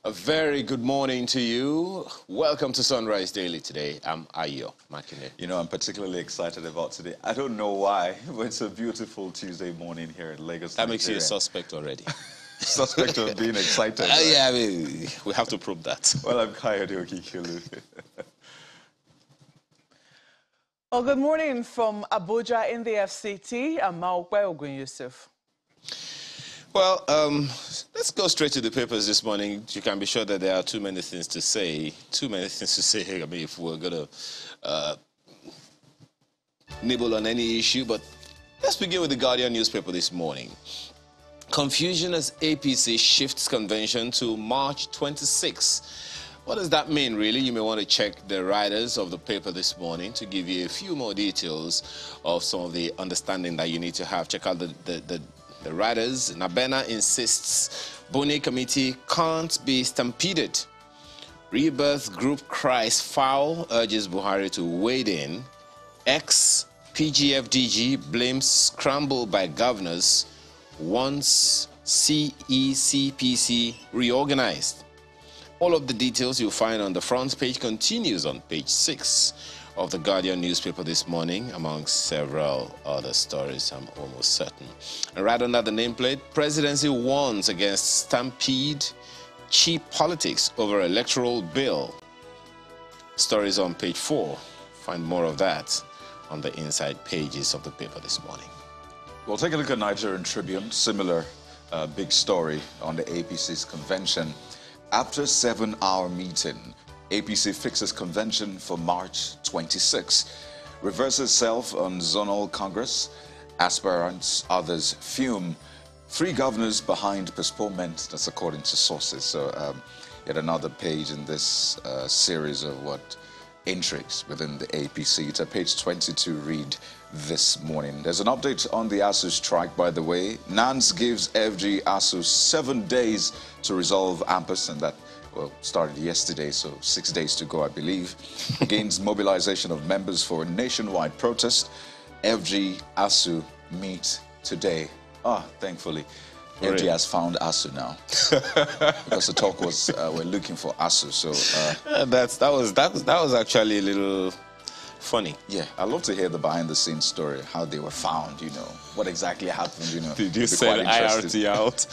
A very good morning to you. Welcome to Sunrise Daily today. I'm Ayo Makine. You know, I'm particularly excited about today. I don't know why, but it's a beautiful Tuesday morning here in Lagos, That Nigeria. makes you a suspect already. Suspect of being excited. Right? Yeah, I mean, we have to prove that. Well, I'm Kayode Okikulu. Well, good morning from Abuja in the FCT. I'm Maokwe Ogun Yusuf. Well, let's go straight to the papers this morning. You can be sure that there are too many things to say. I mean, if we're going to nibble on any issue. But let's begin with the Guardian newspaper this morning. Confusion as APC shifts convention to March 26. What does that mean, really? You may want to check the writers of the paper this morning to give you a few more details of some of the understanding that you need to have. Check out the writers. Nabena insists Boni committee can't be stampeded. Rebirth group cries foul, urges Buhari to wade in. Ex-PGFDG blames scramble by governors, wants CECPC reorganized. All of the details you'll find on the front page continues on page 6 of the Guardian newspaper this morning, among several other stories, I'm almost certain. And right under the nameplate, presidency warns against stampede, cheap politics over electoral bill. Stories on page 4. Find more of that on the inside pages of the paper this morning. We'll take a look at Nigerian Tribune. Similar big story on the APC's convention. After 7-hour meeting, APC fixes convention for March 26. Reverses self on zonal Congress. Aspirants, others fume. 3 governors behind postponement. That's according to sources. So yet another page in this series of intrigues within the APC. It's at page 22 read this morning. There's an update on the ASU strike, by the way. NANS gives FG ASU 7 days to resolve AMPAS, and that started yesterday, so 6 days to go, I believe. Begins mobilization of members for a nationwide protest. FG ASU meet today. Thankfully, FG has found ASU now, because the talk was we're looking for ASU. So that was actually a little funny. Yeah, I'd love to hear the behind-the-scenes story, how they were found. You know, what exactly happened. You know, did you send IRT out?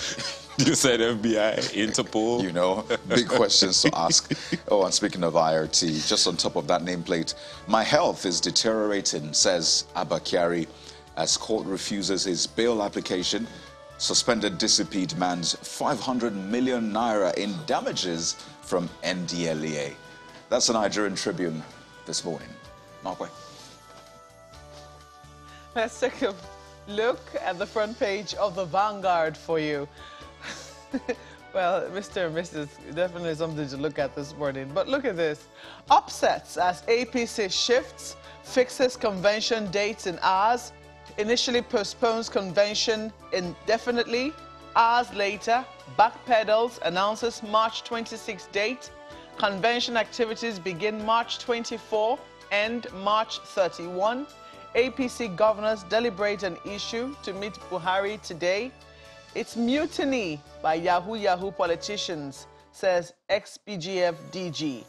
You said FBI, Interpol. You know, big questions to ask. Oh, and speaking of IRT, just on top of that nameplate, my health is deteriorating, says Abba Kyari, as court refuses his bail application. Suspended disappeared man's 500 million naira in damages from NDLEA. That's the Nigerian Tribune this morning. Markway. Let's take a look at the front page of the Vanguard for you. Well, Mr. and Mrs. definitely something to look at this morning. But look at this. Upsets as APC shifts, fixes convention dates in hours, initially postpones convention indefinitely, hours later, backpedals, announces March 26 date. Convention activities begin March 24, end March 31. APC governors deliberate an issue to meet Buhari today. It's mutiny by Yahoo politicians, says ex-PGF DG.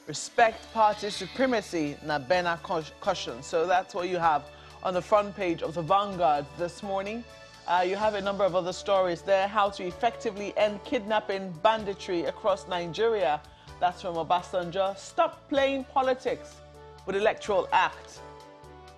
Respect party supremacy, Nabena caution. So that's what you have on the front page of the Vanguard this morning. You have a number of other stories there. How to effectively end kidnapping, banditry across Nigeria. That's from Obasanjo. Stop playing politics with Electoral Act.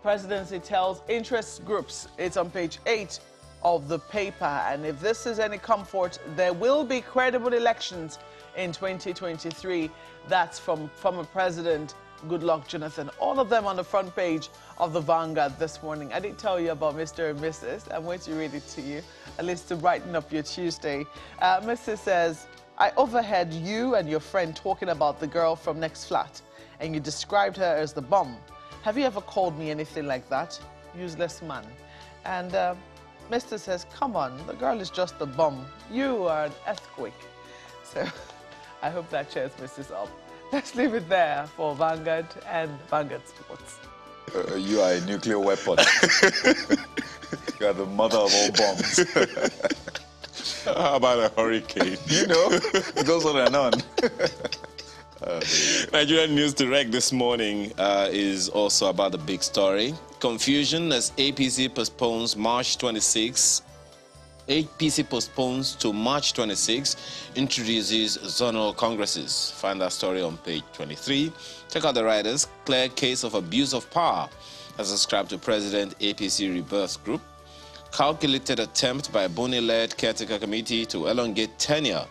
Presidency tells interest groups. It's on page 8 of the paper. And if this is any comfort, there will be credible elections in 2023. That's from former President Goodluck Jonathan. All of them on the front page of the Vanguard this morning. I did tell you about Mr. and Mrs. I'm going to read it to you, at least to brighten up your Tuesday. Mrs. says, I overheard you and your friend talking about the girl from next flat, and you described her as the bum. Have you ever called me anything like that? Useless man. And Mr. says, come on, the girl is just a bum. You are an earthquake. So I hope that cheers Mrs. up. Let's leave it there for Vanguard and Vanguard Sports. You are a nuclear weapon. You are the mother of all bombs. How about a hurricane? You know, it goes on and on. Nigerian News Direct this morning is also about the big story. Confusion as APC postpones March 26. APC postpones to March 26, introduces zonal congresses. Find that story on page 23. Check out the writers. Clear case of abuse of power as ascribed to President APC Rebirth Group. Calculated attempt by Boni-led caretaker committee to elongate tenure.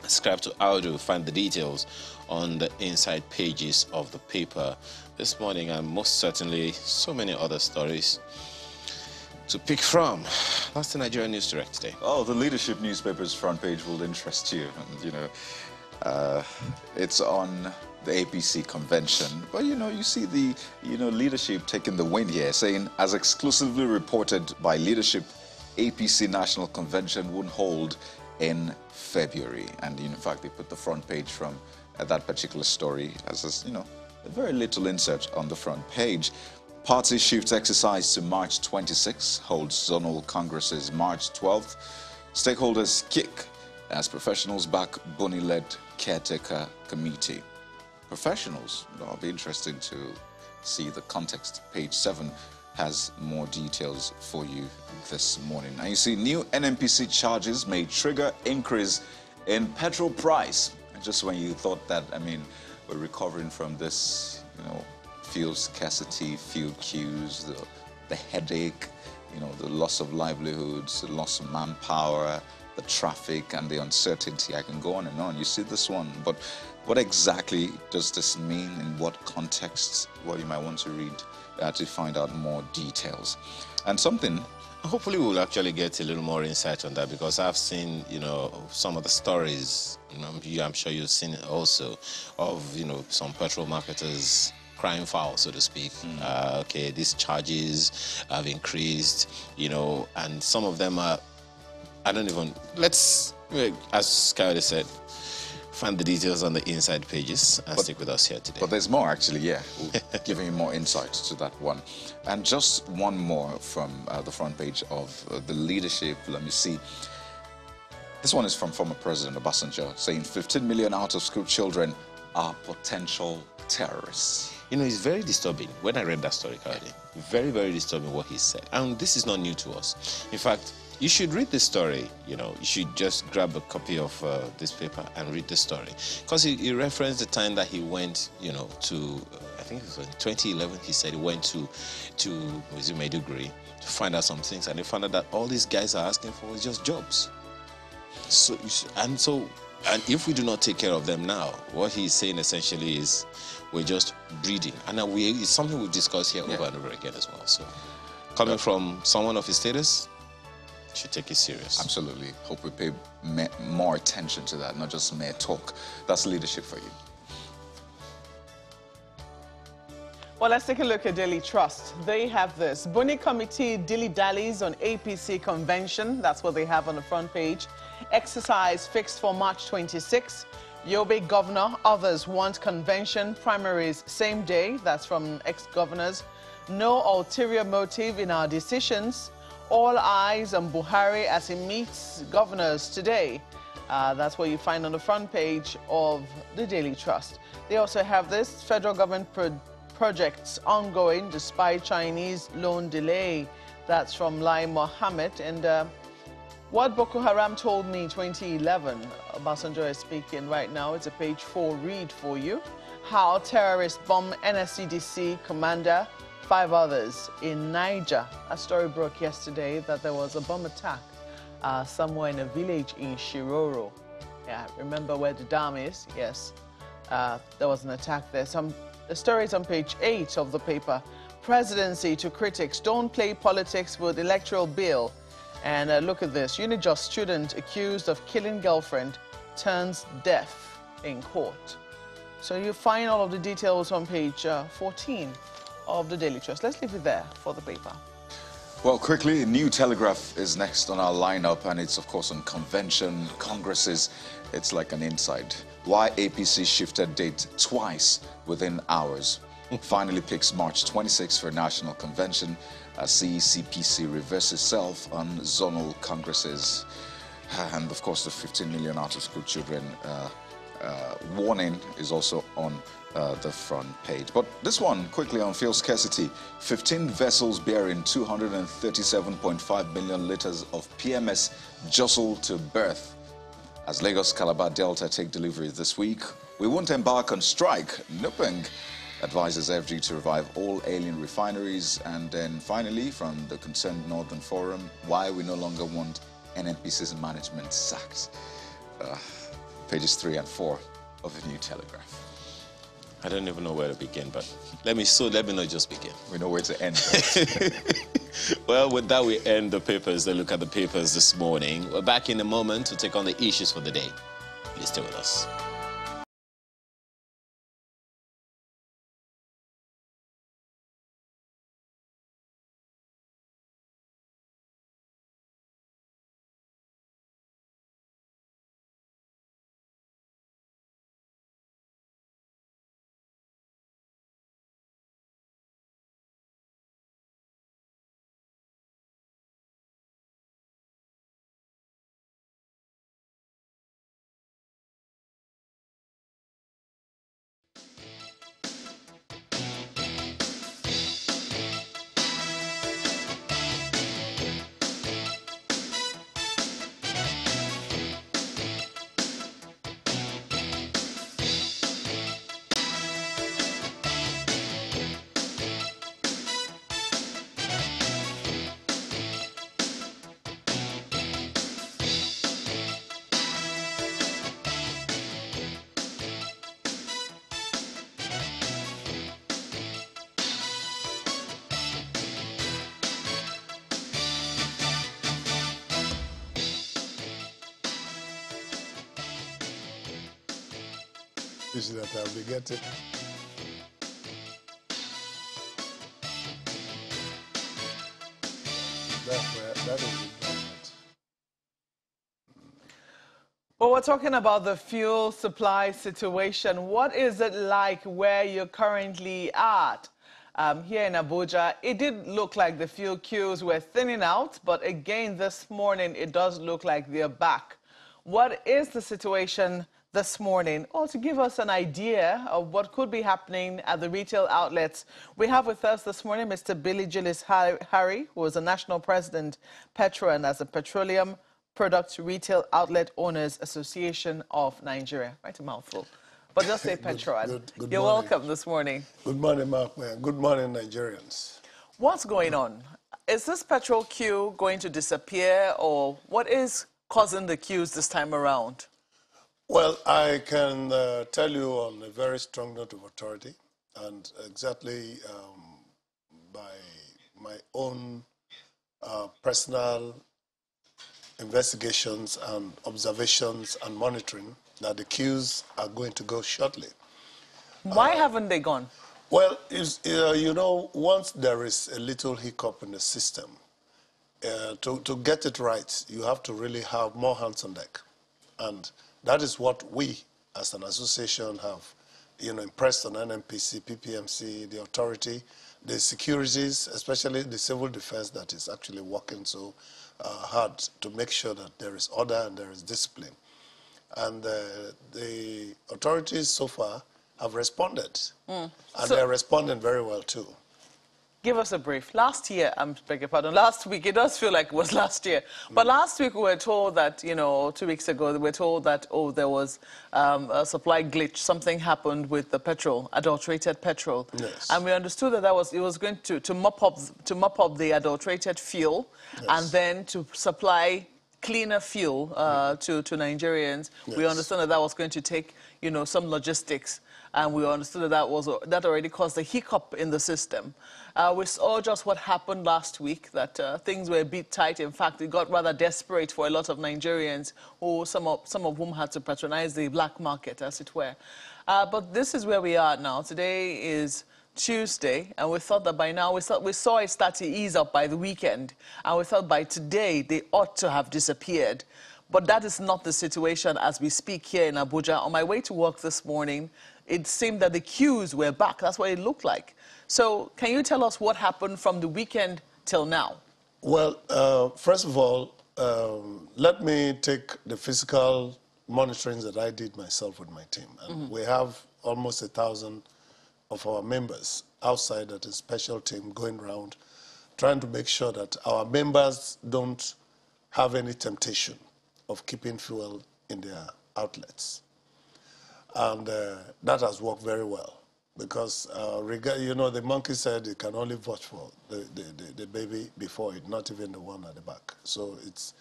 Ascribed to Audu. Find the details on the inside pages of the paper this morning, and most certainly so many other stories to pick from. That's the Nigerian News Direct today. Oh, the leadership newspaper's front page will interest you. And, you know, it's on the APC convention. But, you know, you see the, leadership taking the win here, saying, as exclusively reported by leadership, APC National Convention won't hold in February. And, in fact, they put the front page from that particular story as, a very little insert on the front page. Party shifts exercise to March 26, holds zonal congresses March 12th. Stakeholders kick as professionals back Boni-led caretaker committee. Professionals, it'll be interesting to see the context. Page 7 has more details for you this morning. And you see new NNPC charges may trigger increase in petrol price. And just when you thought that, we're recovering from this, fuel scarcity, fuel queues, the headache, the loss of livelihoods, the loss of manpower, the traffic and the uncertainty. I can go on and on. You see this one, but what exactly does this mean? In what context? Well, you might want to read to find out more details. And something, hopefully we'll actually get a little more insight on that, because I've seen, some of the stories, I'm sure you've seen it also, of, some petrol marketers crying foul, so to speak. Okay, these charges have increased, and some of them are, let's, as Kayode said, find the details on the inside pages and stick with us here today. But there's more, actually, yeah. We'll giving you more insight to that one. And just one more from the front page of the leadership. Let me see. This one is from former President Obasanjo, saying 15 million out-of-school children are potential terrorists. It's very disturbing. When I read that story, Kayode, very, very disturbing what he said. And this is not new to us. In fact, you should read this story. You should just grab a copy of this paper and read the story, because he referenced the time that he went, to, I think it was in 2011. He said he went to Maiduguri to find out some things, and he found out that all these guys are asking for is just jobs. And if we do not take care of them now, what he's saying essentially is we're just breeding, and it's something we've discussed here over and over again as well. So, coming from someone of his status, should take it serious. Absolutely. Hope we pay more attention to that, not just mere talk. That's leadership for you. Well, let's take a look at Daily Trust. They have this. Boni Committee dilly-dallies on APC convention. That's what they have on the front page. Exercise fixed for March 26. Yobe governor. Others want convention. Primaries same day. That's from ex-governors. No ulterior motive in our decisions. All eyes on Buhari as he meets governors today. That's what you find on the front page of the Daily Trust. They also have this. Federal government projects ongoing despite Chinese loan delay. That's from Lai Mohammed. And what Boko Haram told me in 2011, Obasanjo is speaking right now. It's a page 4 read for you. How terrorists bomb NSCDC commander, 5 others in Niger. A story broke yesterday that there was a bomb attack somewhere in a village in Shiroro. Yeah, remember where the dam is? Yes, there was an attack there. The story is on page 8 of the paper. Presidency to critics, don't play politics with electoral bill. And look at this. Unijust student accused of killing girlfriend turns deaf in court. So you find all of the details on page 14 of the Daily Trust. Let's leave it there for the paper. Well, quickly, New Telegraph is next on our lineup, and it's, of course, on convention, congresses. It's like an inside. Why APC shifted date twice within hours. Finally picks March 26 for a national convention. CECPC reverses itself on zonal congresses. And of course, the 15 million out-of-school children warning is also on the front page. But this one, quickly on fuel scarcity, 15 vessels bearing 237.5 million litres of PMS jostle to berth. As Lagos-Calabar Delta take delivery this week, we won't embark on strike. Nupeng advises FG to revive all alien refineries. And then finally, from the Concerned Northern Forum, why we no longer want NNPC's management sacked. Pages 3 and 4 of the New Telegraph. I don't even know where to begin, but let me not just begin. We know where to end. Well, with that, we end the papers, the look at the papers this morning. We're back in a moment to take on the issues for the day. Please stay with us. Is that I'll be getting. That is important. Well, we're talking about the fuel supply situation. What is it like where you're currently at? Here in Abuja, it did look like the fuel queues were thinning out, but again this morning it does look like they're back. What is the situation this morning? Or to give us an idea of what could be happening at the retail outlets, we have with us this morning Mr. Billy Gillis Harry, who is the National President, Petro, and as a Petroleum Products Retail Outlet Owners Association of Nigeria. Right, a mouthful. But just say Petro. Good You're morning. welcome this morning. Good morning, Mark. Good morning, Nigerians. What's going on? Is this petrol queue going to disappear, or what is causing the queues this time around? Well, I can tell you on a very strong note of authority and exactly by my own personal investigations and observations and monitoring that the queues are going to go shortly. Why haven't they gone? Well, you know, once there is a little hiccup in the system, to get it right, you have to really have more hands on deck. And that is what we, as an association, have, impressed on NNPC, PPMC, the authority, the securities, especially the civil defense that is actually working so hard to make sure that there is order and there is discipline. And the authorities so far have responded, and they're responding very well too. Give us a brief. Last year, I'm begging pardon, last week, it does feel like it was last year, but last week we were told that, 2 weeks ago, we were told that, there was a supply glitch, something happened with the petrol, adulterated petrol. Yes. And we understood that it was going to mop up the adulterated fuel, yes, and then to supply cleaner fuel to Nigerians. Yes. We understood that was going to take, some logistics. And we understood that that already caused a hiccup in the system. We saw just what happened last week, that things were a bit tight. In fact, it got rather desperate for a lot of Nigerians, some of whom had to patronize the black market, as it were. But this is where we are now. Today is Tuesday, and we thought that by now, we saw it start to ease up by the weekend, and we thought by today they ought to have disappeared. But that is not the situation as we speak here in Abuja. On my way to work this morning, it seemed that the queues were back. That's what it looked like. So can you tell us what happened from the weekend till now? Well, first of all, let me take the physical monitoring that I did myself with my team. And we have almost 1,000 of our members outside at a special team going around trying to make sure that our members don't have any temptation of keeping fuel in their outlets. And that has worked very well because, you know, the monkey said it can only vouch for the baby before it, not even the one at the back. So it's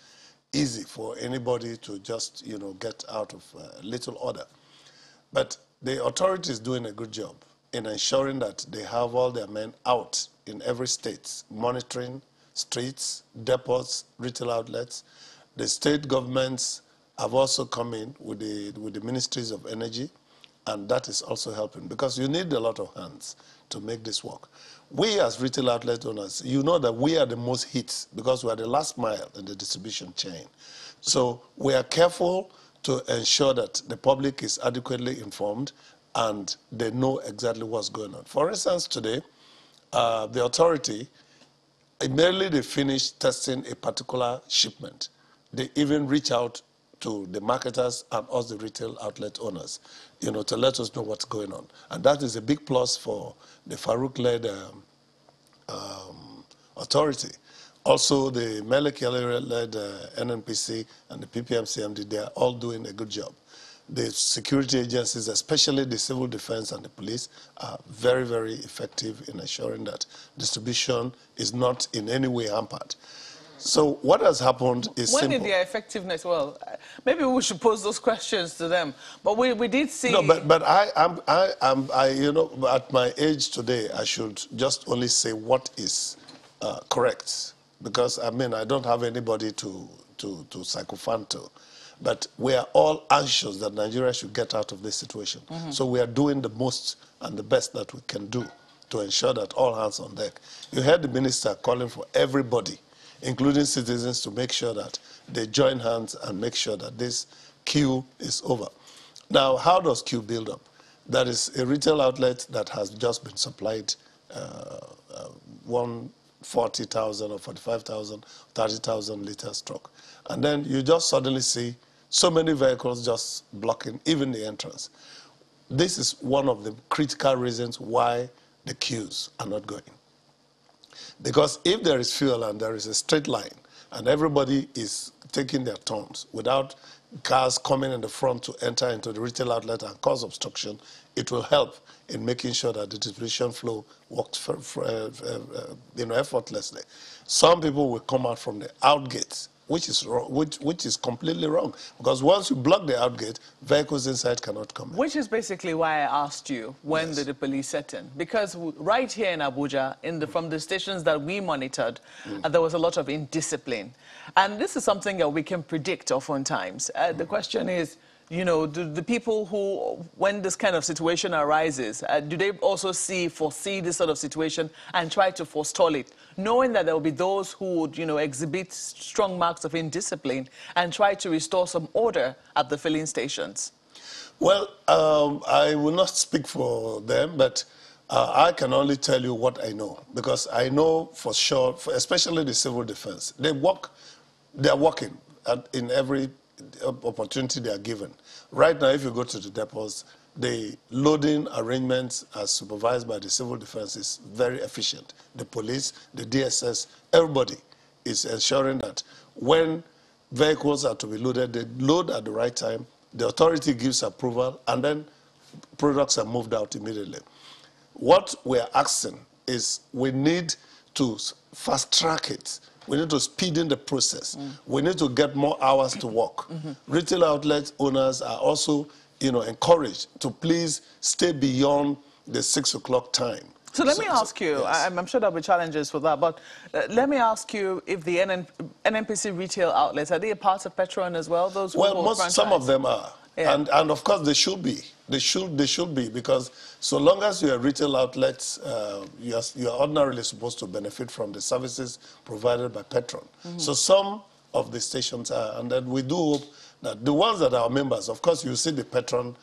easy for anybody to just, you know, get out of little order. But the authority is doing a good job in ensuring that they have all their men out in every state, monitoring streets, depots, retail outlets. The state governments have also come in with the ministries of energy, and that is also helping because you need a lot of hands to make this work. We as retail outlet owners, you know that we are the most hit because we are the last mile in the distribution chain. So we are careful to ensure that the public is adequately informed and they know exactly what's going on. For instance, today, the authority, immediately they finish testing a particular shipment, they even reach out to the marketers and us, the retail outlet owners, you know, to let us know what's going on. And that is a big plus for the Farouk-led authority. Also, the Melek-led NNPC and the PPM-CMD, they are all doing a good job. The security agencies, especially the civil defense and the police, are very, very effective in ensuring that distribution is not in any way hampered. So what has happened is simple. When in their effectiveness, well, maybe we should pose those questions to them. But we did see... No, but I, you know, at my age today, I should just only say what is correct. Because, I mean, I don't have anybody to sycophant to. But we are all anxious that Nigeria should get out of this situation. So we are doing the most and the best that we can do to ensure that all hands on deck. You heard the minister calling for everybody, including citizens, to make sure that they join hands and make sure that this queue is over. Now, how does queue build up? That is a retail outlet that has just been supplied 140,000 or 45,000, 30,000 liters truck. And then you just suddenly see so many vehicles just blocking even the entrance. This is one of the critical reasons why the queues are not going. Because if there is fuel and there is a straight line and everybody is taking their turns without cars coming in the front to enter into the retail outlet and cause obstruction, it will help in making sure that the distribution flow works you know, effortlessly. Some people will come out from the out gates, which is wrong, which is completely wrong. Because once you block the out gate, vehicles inside cannot come in. Which is basically why I asked you, when did the police set in? Because right here in Abuja, from the stations that we monitored, there was a lot of indiscipline. And this is something that we can predict oftentimes. The question is, you know, do the people who, when this kind of situation arises, do they also foresee this sort of situation and try to forestall it, knowing that there will be those who would, you know, exhibit strong marks of indiscipline and try to restore some order at the filling stations? Well, I will not speak for them, but I can only tell you what I know, because I know for sure, especially the civil defense, they are working in every opportunity they are given. Right now, if you go to the depots, the loading arrangements as supervised by the civil defense is very efficient. The police, the DSS, everybody is ensuring that when vehicles are to be loaded, they load at the right time, the authority gives approval, and then products are moved out immediately. What we are asking is we need to fast-track it. We need to speed in the process. We need to get more hours to work. Retail outlet owners are also, you know, encouraged to please stay beyond the 6 o'clock time. So let me ask you, yes. I'm sure there'll be challenges for that, but let me ask you if the NNPC retail outlets, are they a part of Petron as well? Those well, some of them are. Yeah. And of course they should be. They should be, because so long as you're a retail outlet, you're ordinarily supposed to benefit from the services provided by Petron. So some of the stations are, and then we do hope that the ones that are members, of course, you see the Petron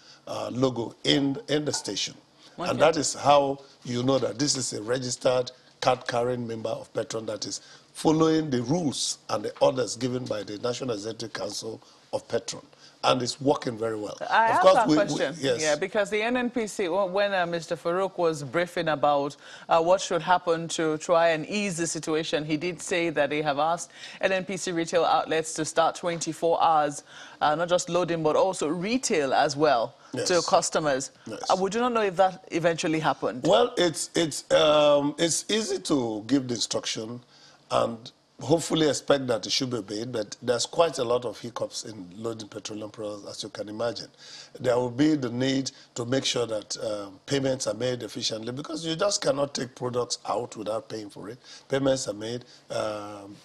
logo in the station. Okay. And that is how you know that this is a registered card-carrying member of Petron that is following the rules and the orders given by the National Executive Council of Petron. And it's working very well. I of have course, that question. yes. Yeah, because the NNPC, when Mr. Farouk was briefing about what should happen to try and ease the situation, he did say that they have asked NNPC retail outlets to start 24 hours, not just loading, but also retail as well to customers. Yes. Would you not know if that eventually happened? Well, it's easy to give the instruction and hopefully expect that it should be obeyed, but there's quite a lot of hiccups in loading petroleum products, as you can imagine. There will be the need to make sure that payments are made efficiently, because you just cannot take products out without paying for it. Payments are made,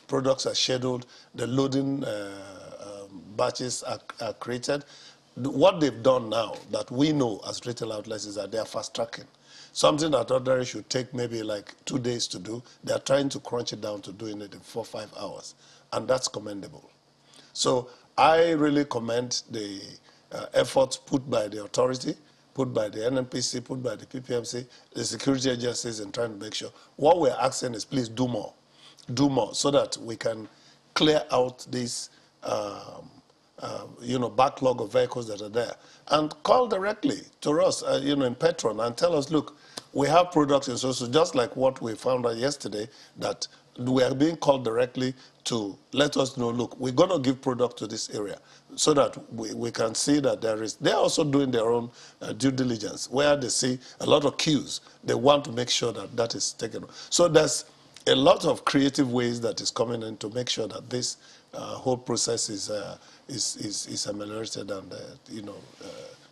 products are scheduled, the loading batches are created. What they've done now that we know as retail outlets is that they are fast-tracking. Something that ordinarily should take maybe like 2 days to do, they're trying to crunch it down to doing it in 4 or 5 hours. And that's commendable. So I really commend the efforts put by the authority, put by the NNPC, put by the PPMC, the security agencies in trying to make sure. What we're asking is please do more. Do more so that we can clear out this backlog of vehicles that are there. And call directly to us, in Petron and tell us, look, we have products and so just like what we found out yesterday, that we are being called directly to let us know, look, we're going to give product to this area so that we can see that they're also doing their own due diligence. Where they see a lot of queues, they want to make sure that that is taken. So there's a lot of creative ways that is coming in to make sure that this whole process is ameliorated and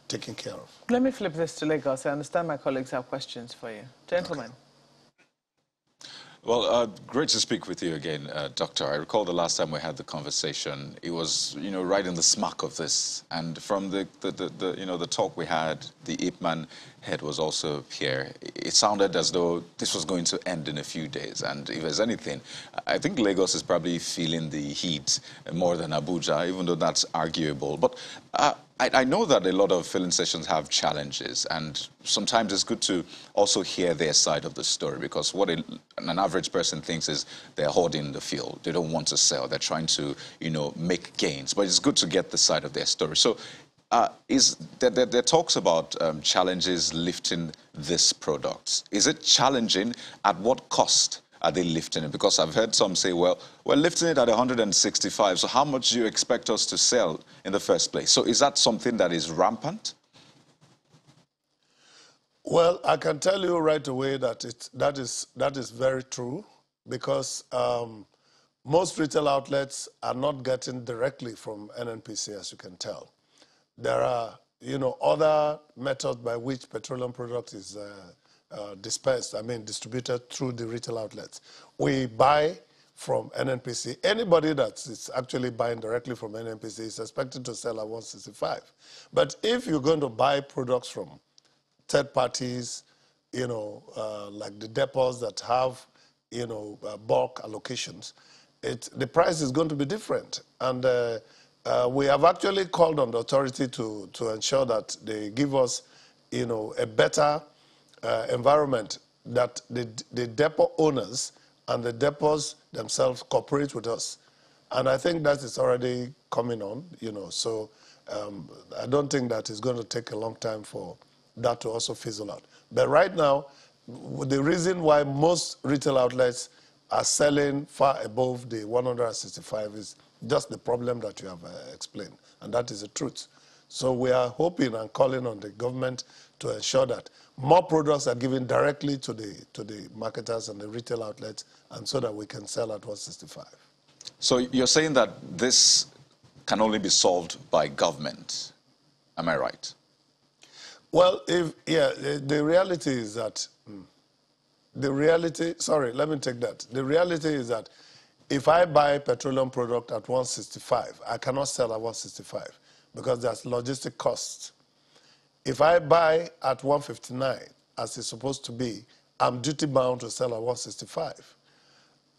taken care of. Let me flip this to Lagos. I understand my colleagues have questions for you. Gentlemen. Okay. Well, great to speak with you again, Doctor. I recall the last time we had the conversation, it was, right in the smack of this. And from the talk we had, the Ip-Man head was also here. It sounded as though this was going to end in a few days. And if there's anything, I think Lagos is probably feeling the heat more than Abuja, even though that's arguable. But I know that a lot of filling stations have challenges, and sometimes it's good to also hear their side of the story, because what an average person thinks is they're hoarding the fuel. They don't want to sell. They're trying to, make gains. But it's good to get the side of their story. So there talks about challenges lifting this product. Is it challenging? At what cost are they lifting it? Because I've heard some say, well, we're lifting it at 165, so how much do you expect us to sell in the first place? So is that something that is rampant? Well, I can tell you right away that that is very true, because most retail outlets are not getting directly from NNPC, as you can tell. There are, other methods by which petroleum product is distributed through the retail outlets. We buy from NNPC. Anybody that is actually buying directly from NNPC is expected to sell at 165. But if you're going to buy products from third parties, like the depots that have, bulk allocations, the price is going to be different. And we have actually called on the authority to ensure that they give us, a better environment, that the depot owners and the depots themselves cooperate with us. And I think that is already coming on, so I don't think that it's going to take a long time for that to also fizzle out. But right now, the reason why most retail outlets are selling far above the 165 is just the problem that you have explained, and that is the truth. So we are hoping and calling on the government to ensure that more products are given directly to the marketers and the retail outlets, and so that we can sell at 165. So you're saying that this can only be solved by government, am I right? Well, the reality is that, the reality is that if I buy petroleum product at 165, I cannot sell at 165 because there's logistic costs. If I buy at 159, as it's supposed to be, I'm duty bound to sell at 165.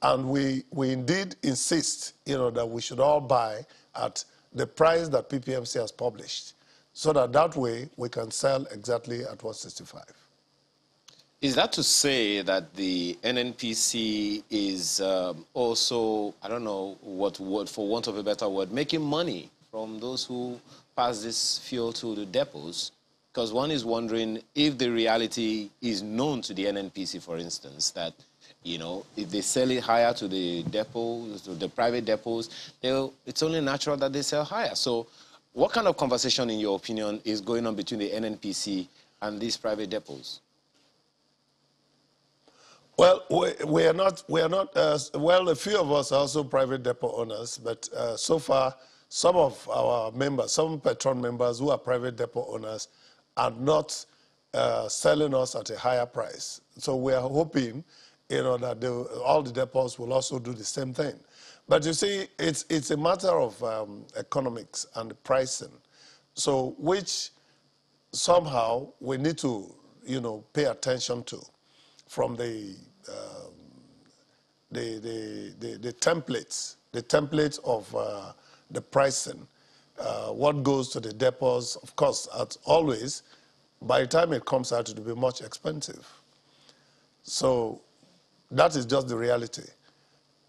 And we indeed insist, that we should all buy at the price that PPMC has published, so that way we can sell exactly at 165. Is that to say that the NNPC is also, I don't know what word, for want of a better word, making money from those who pass this fuel to the depots? Because one is wondering if the reality is known to the NNPC, for instance, that, you know, if they sell it higher to the depots, to the private depots, it's only natural that they sell higher. So what kind of conversation, in your opinion, is going on between the NNPC and these private depots? Well, we are not, well, a few of us are also private depot owners, but so far, some of our members, some Petron members who are private depot owners are not selling us at a higher price. So we are hoping, you know, that all the depots will also do the same thing. But you see, it's a matter of economics and pricing. So which somehow we need to, you know, pay attention to from the templates of the pricing, what goes to the depots. Of course, as always, by the time it comes out, it will be much expensive. So that is just the reality.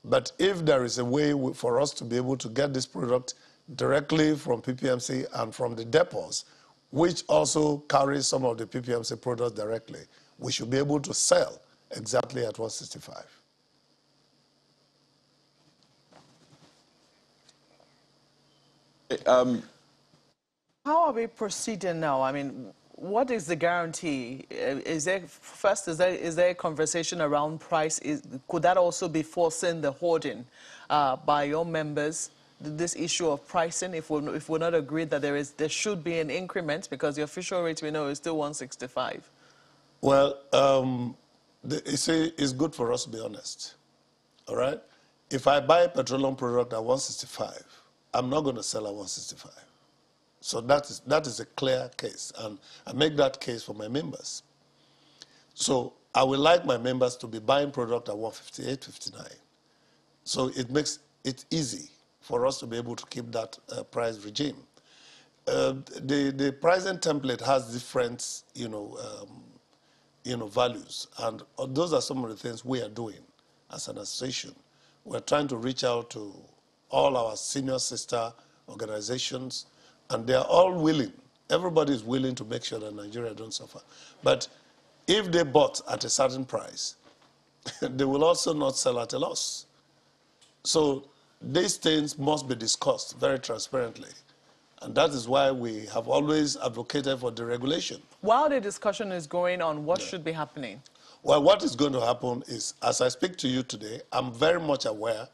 But if there is a way for us to be able to get this product directly from PPMC and from the depots, which also carries some of the PPMC products directly, we should be able to sell exactly at 165. How are we proceeding now? I mean, what is the guarantee? Is there a conversation around price? Could that also be forcing the hoarding by your members? This issue of pricing, if we're not agreed that there should be an increment, because the official rate we know is still 165. Well, you see, it's good for us to be honest. All right? If I buy a petroleum product at 165, I'm not going to sell at 165. So that is a clear case, and I make that case for my members. So I would like my members to be buying product at 158, 59. So it makes it easy for us to be able to keep that price regime. The pricing template has different, values, and those are some of the things we are doing as an association. We're trying to reach out to all our senior sister organizations, and they are all willing. Everybody is willing to make sure that Nigeria don't suffer. But if they bought at a certain price, they will also not sell at a loss. So these things must be discussed very transparently. And that is why we have always advocated for deregulation. While the discussion is going on, what should be happening? Well, what is going to happen is, as I speak to you today, I'm very much aware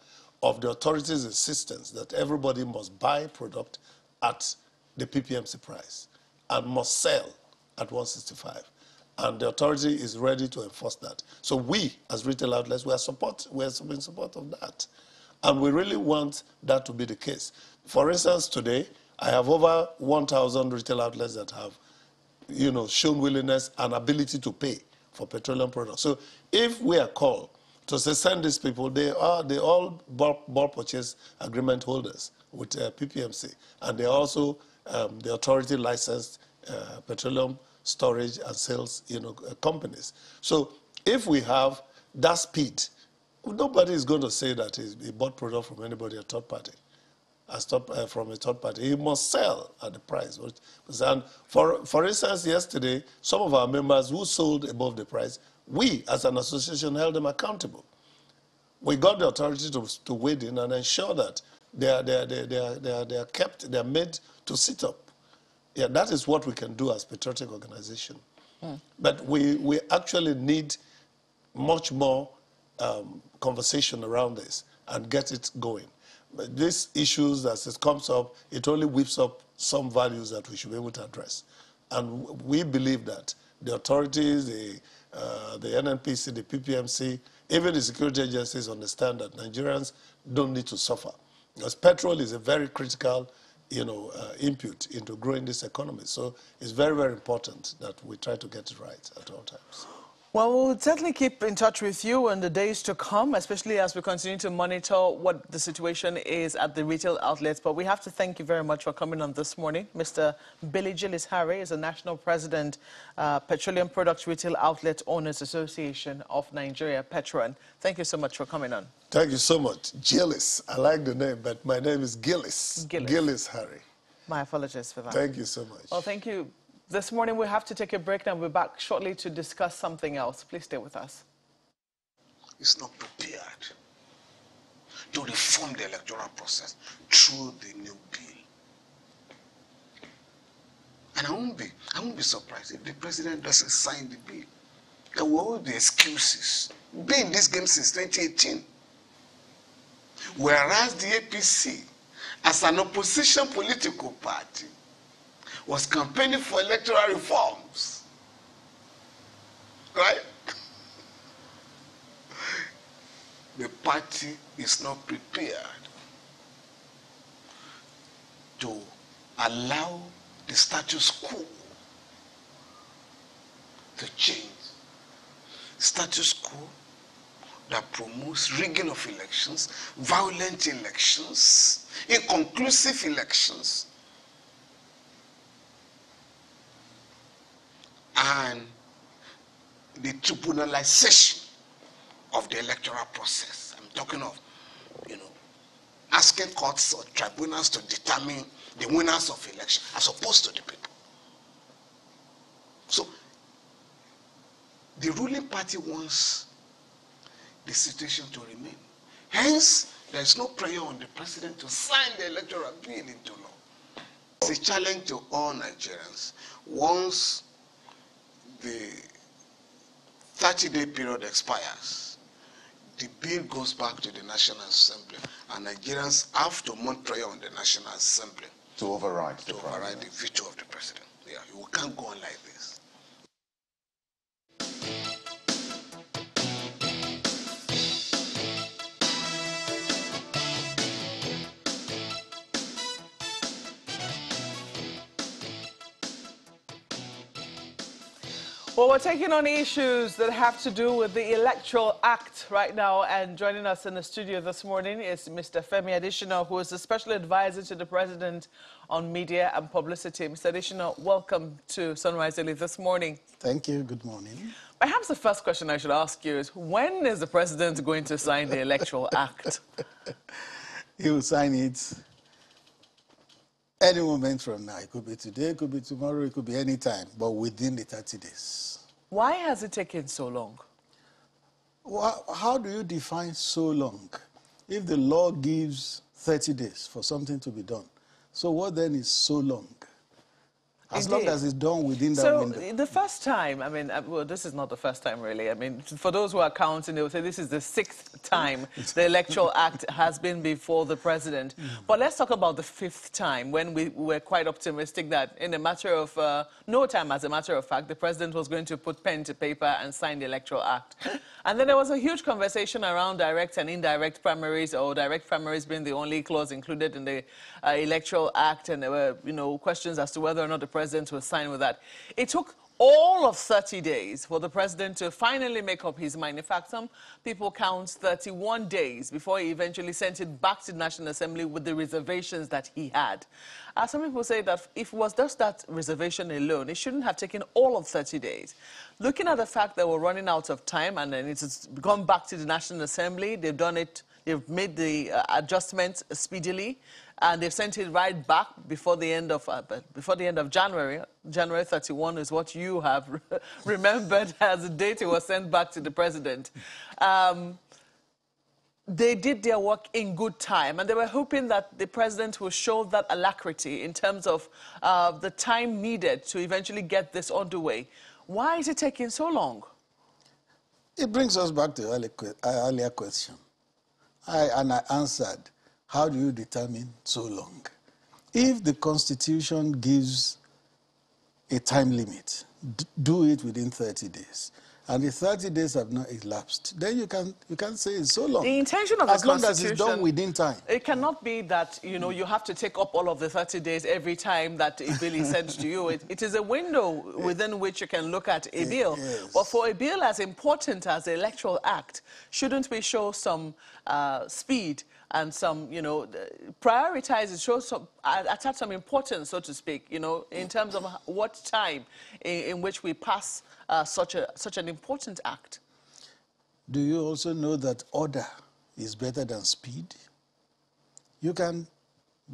of the authorities' insistence that everybody must buy product at the PPMC price and must sell at 165. And the authority is ready to enforce that. So we, as retail outlets, we are in support of that. And we really want that to be the case. For instance, today, I have over 1,000 retail outlets that have, shown willingness and ability to pay for petroleum products. So if we are called to say, send these people, they all bulk purchase agreement holders with PPMC, and they also the authority licensed petroleum storage and sales companies. So if we have that speed, nobody is going to say that he bought product from anybody, a third party. From a third party. He must sell at the price. And for instance, yesterday, some of our members who sold above the price, we as an association held them accountable. We got the authority to wade in and ensure that they are made to sit up. Yeah, that is what we can do as patriotic organization. But we actually need much more conversation around this and get it going. But these issues, as it comes up, it only whips up some values that we should be able to address. And we believe that the authorities, the NNPC, the PPMC, even the security agencies understand that Nigerians don't need to suffer. Because petrol is a very critical, input into growing this economy. So it's very, very important that we try to get it right at all times. Well, we'll certainly keep in touch with you in the days to come, especially as we continue to monitor what the situation is at the retail outlets. But we have to thank you very much for coming on this morning. Mr. Billy Gillis Harry is the National President, Petroleum Products Retail Outlet Owners Association of Nigeria, Petron. Thank you so much for coming on. Thank you so much. Gillis. I like the name, but my name is Gillis. Gillis Harry. My apologies for that. Thank you so much. Well, thank you. This morning we have to take a break and we'll be back shortly to discuss something else. Please stay with us. Is not prepared to reform the electoral process through the new bill. And I won't be surprised if the president doesn't sign the bill. There will always be excuses. Been in this game since 2018. Whereas the APC, as an opposition political party, was campaigning for electoral reforms. Right? The party is not prepared to allow the status quo to change. Status quo that promotes rigging of elections, violent elections, inconclusive elections, and the tribunalization of the electoral process. I'm talking of, asking courts or tribunals to determine the winners of election as opposed to the people. So, the ruling party wants the situation to remain. Hence, there is no prayer on the president to sign the electoral bill into law. It's a challenge to all Nigerians. Once the 30-day period expires, the bill goes back to the National Assembly, and Nigerians have to mount prayer on the National Assembly To override to override the veto of the president. Yeah, we can't go on like this. Well, we're taking on issues that have to do with the Electoral Act right now, and joining us in the studio this morning is Mr. Femi Adesina, who is the Special Advisor to the President on Media and Publicity. Mr. Adesina, welcome to Sunrise Daily this morning. Thank you. Good morning. Perhaps the first question I should ask you is, when is the President going to sign the Electoral Act? He will sign it any moment from now. It could be today, it could be tomorrow, it could be any time, but within the 30 days. Why has it taken so long? Well, how do you define so long? If the law gives 30 days for something to be done, so what then is so long? As long as it's done within that window. So the first time, well, this is not the first time really. For those who are counting, they will say this is the 6th time the Electoral Act has been before the president. But let's talk about the 5th time, when we were quite optimistic that in a matter of no time, as a matter of fact, the president was going to put pen to paper and sign the Electoral Act. And then there was a huge conversation around direct and indirect primaries, or direct primaries being the only clause included in the Electoral Act, and there were, questions as to whether or not the president will sign with that. It took all of 30 days for the president to finally make up his mind. In fact, some people count 31 days before he eventually sent it back to the National Assembly with the reservations that he had. Some people say that if it was just that reservation alone, it shouldn't have taken all of 30 days. Looking at the fact that we're running out of time and then it's gone back to the National Assembly, they've done it, they've made the adjustments speedily, and they've sent it right back before the end of January. January 31 is what you have remembered as the date it was sent back to the president. They did their work in good time, and they were hoping that the president will show that alacrity in terms of the time needed to eventually get this underway. Why is it taking so long? It brings us back to the earlier question. I answered, how do you determine so long? If the Constitution gives a time limit, do it within 30 days. and the 30 days have not elapsed, then you can say it's so long. The intention of as the long as Constitution, it's done within time. It cannot be that, you know, you have to take up all of the 30 days every time that a bill is sent to you. It is a window within which you can look at a bill. Yes. But for a bill as important as the Electoral Act, shouldn't we show some speed and some, you know, prioritize it, show some, attach some importance, so to speak, you know, in terms of what time in which we pass such an important act? Do you also know that order is better than speed? You can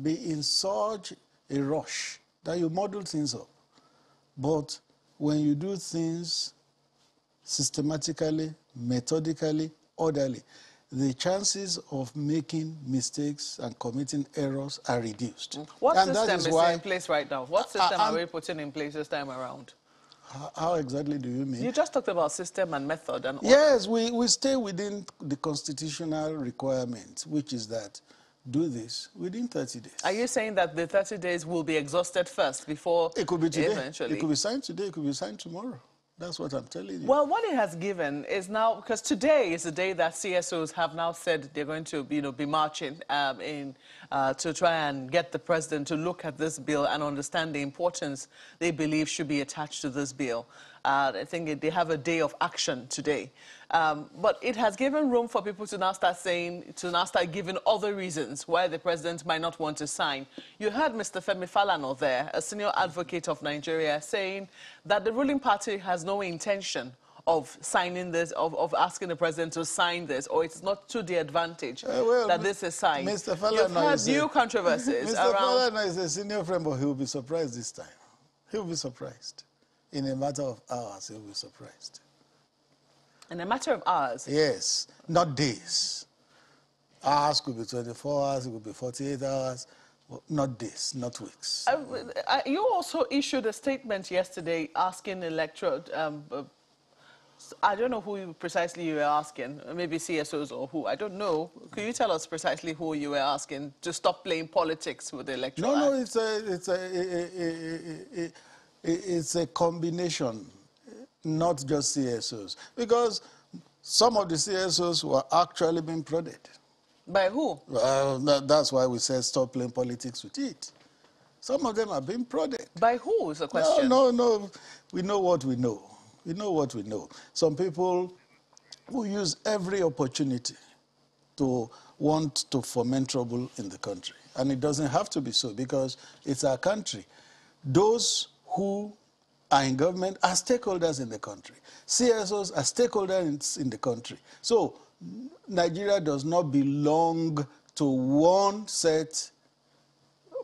be in such a rush that you muddle things up. But when you do things systematically, methodically, orderly, the chances of making mistakes and committing errors are reduced. What and system is why, in place right now? What system are we putting in place this time around? How exactly do you mean? You just talked about system and method. And yes, we stay within the constitutional requirement, which is that do this within 30 days. Are you saying that the 30 days will be exhausted first before it could be today. Eventually? It could be signed today. It could be signed tomorrow. That's what I'm telling you. Well, what it has given is now, because today is the day that CSOs have now said they're going to, you know, be marching to try and get the president to look at this bill and understand the importance they believe should be attached to this bill. I think they have a day of action today. But it has given room for people to now start giving other reasons why the president might not want to sign. You heard Mr. Femi Falana there, a senior advocate of Nigeria, saying that the ruling party has no intention of signing this, of asking the president to sign this, or it's not to the advantage that this is signed. Mr. Falana, you've heard new controversies Mr. around... Falana is a senior friend, but he will be surprised this time. He will be surprised. In a matter of hours, he will be surprised. In a matter of hours? Yes, not days. Hours could be 24 hours, it could be 48 hours, but not days, not weeks. You also issued a statement yesterday asking Electoral... I don't know who precisely you were asking, maybe CSOs or who, I don't know. Could you tell us precisely who you were asking to stop playing politics with the Electoral Act? No, it's a combination, not just CSOs. Because some of the CSOs were actually being prodded. By who? That's why we said stop playing politics with it. Some of them are being prodded. By who is the question? No. We know what we know. We know what we know. Some people who use every opportunity to want to foment trouble in the country. And it doesn't have to be so because it's our country. Those who are in government are stakeholders in the country. CSOs are stakeholders in the country. So Nigeria does not belong to one set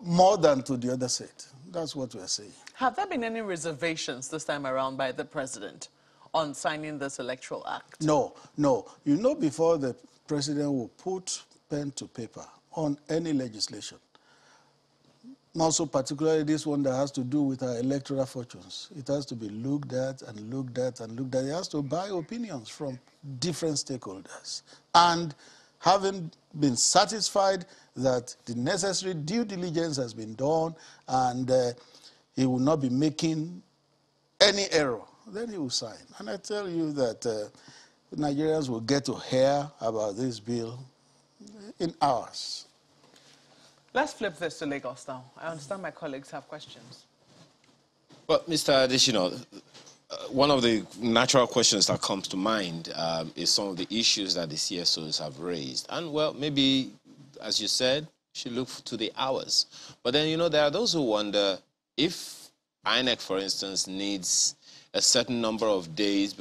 more than to the other set. That's what we're saying. Have there been any reservations this time around by the president on signing this Electoral Act? No. You know, before the president will put pen to paper on any legislation, also particularly this one that has to do with our electoral fortunes, it has to be looked at and looked at and looked at. It has to buy opinions from different stakeholders. And having been satisfied that the necessary due diligence has been done and he will not be making any error, then he will sign. And I tell you that Nigerians will get to hear about this bill in hours. Let's flip this to Lagos now. I understand my colleagues have questions. Well, Mr. Adesina, one of the natural questions that comes to mind is some of the issues that the CSOs have raised. And, well, maybe, as you said, you should look to the hours. But then, you know, there are those who wonder if INEC, for instance, needs a certain number of days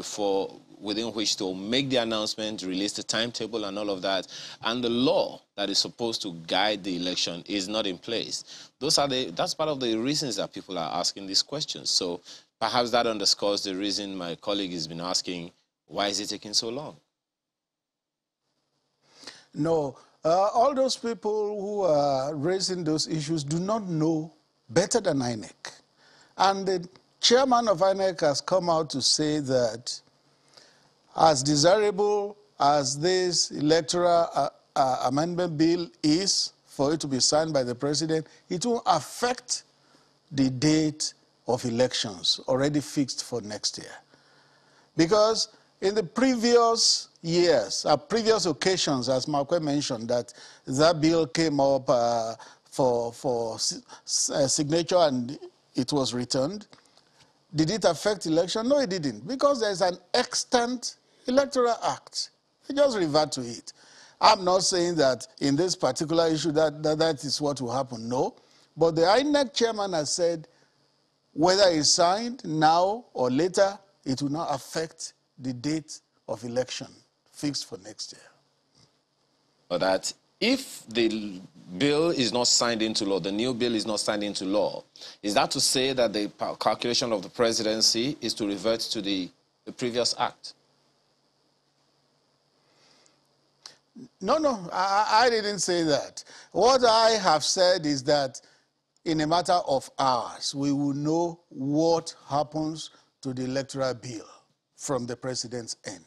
within which to make the announcement, release the timetable and all of that, and the law that is supposed to guide the election is not in place. That's part of the reasons that people are asking these questions. So perhaps that underscores the reason my colleague has been asking, why is it taking so long? No, all those people who are raising those issues do not know better than INEC. And the chairman of INEC has come out to say that as desirable as this electoral amendment bill is for it to be signed by the president, it will affect the date of elections already fixed for next year. Because in the previous years, previous occasions, as Marque mentioned, that bill came up for signature and it was returned. Did it affect election? No, it didn't, because there's an extant Electoral Act. You just revert to it. I'm not saying that in this particular issue that is what will happen, no. But the INEC chairman has said whether it's signed now or later, it will not affect the date of election fixed for next year. But that if the bill is not signed into law, the new bill is not signed into law, is that to say that the calculation of the presidency is to revert to the previous act? No, I didn't say that. What I have said is that in a matter of hours, we will know what happens to the electoral bill from the president's end.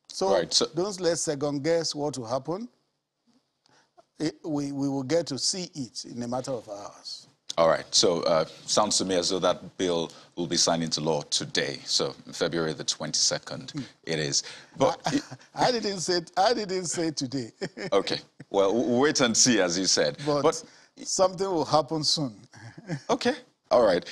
So, don't let's second guess what will happen. We will get to see it in a matter of hours. All right. So sounds to me as though that bill will be signed into law today. So February the 22nd, it is. But I didn't say today. Okay. Well, we'll wait and see, as you said. But something will happen soon. Okay. All right.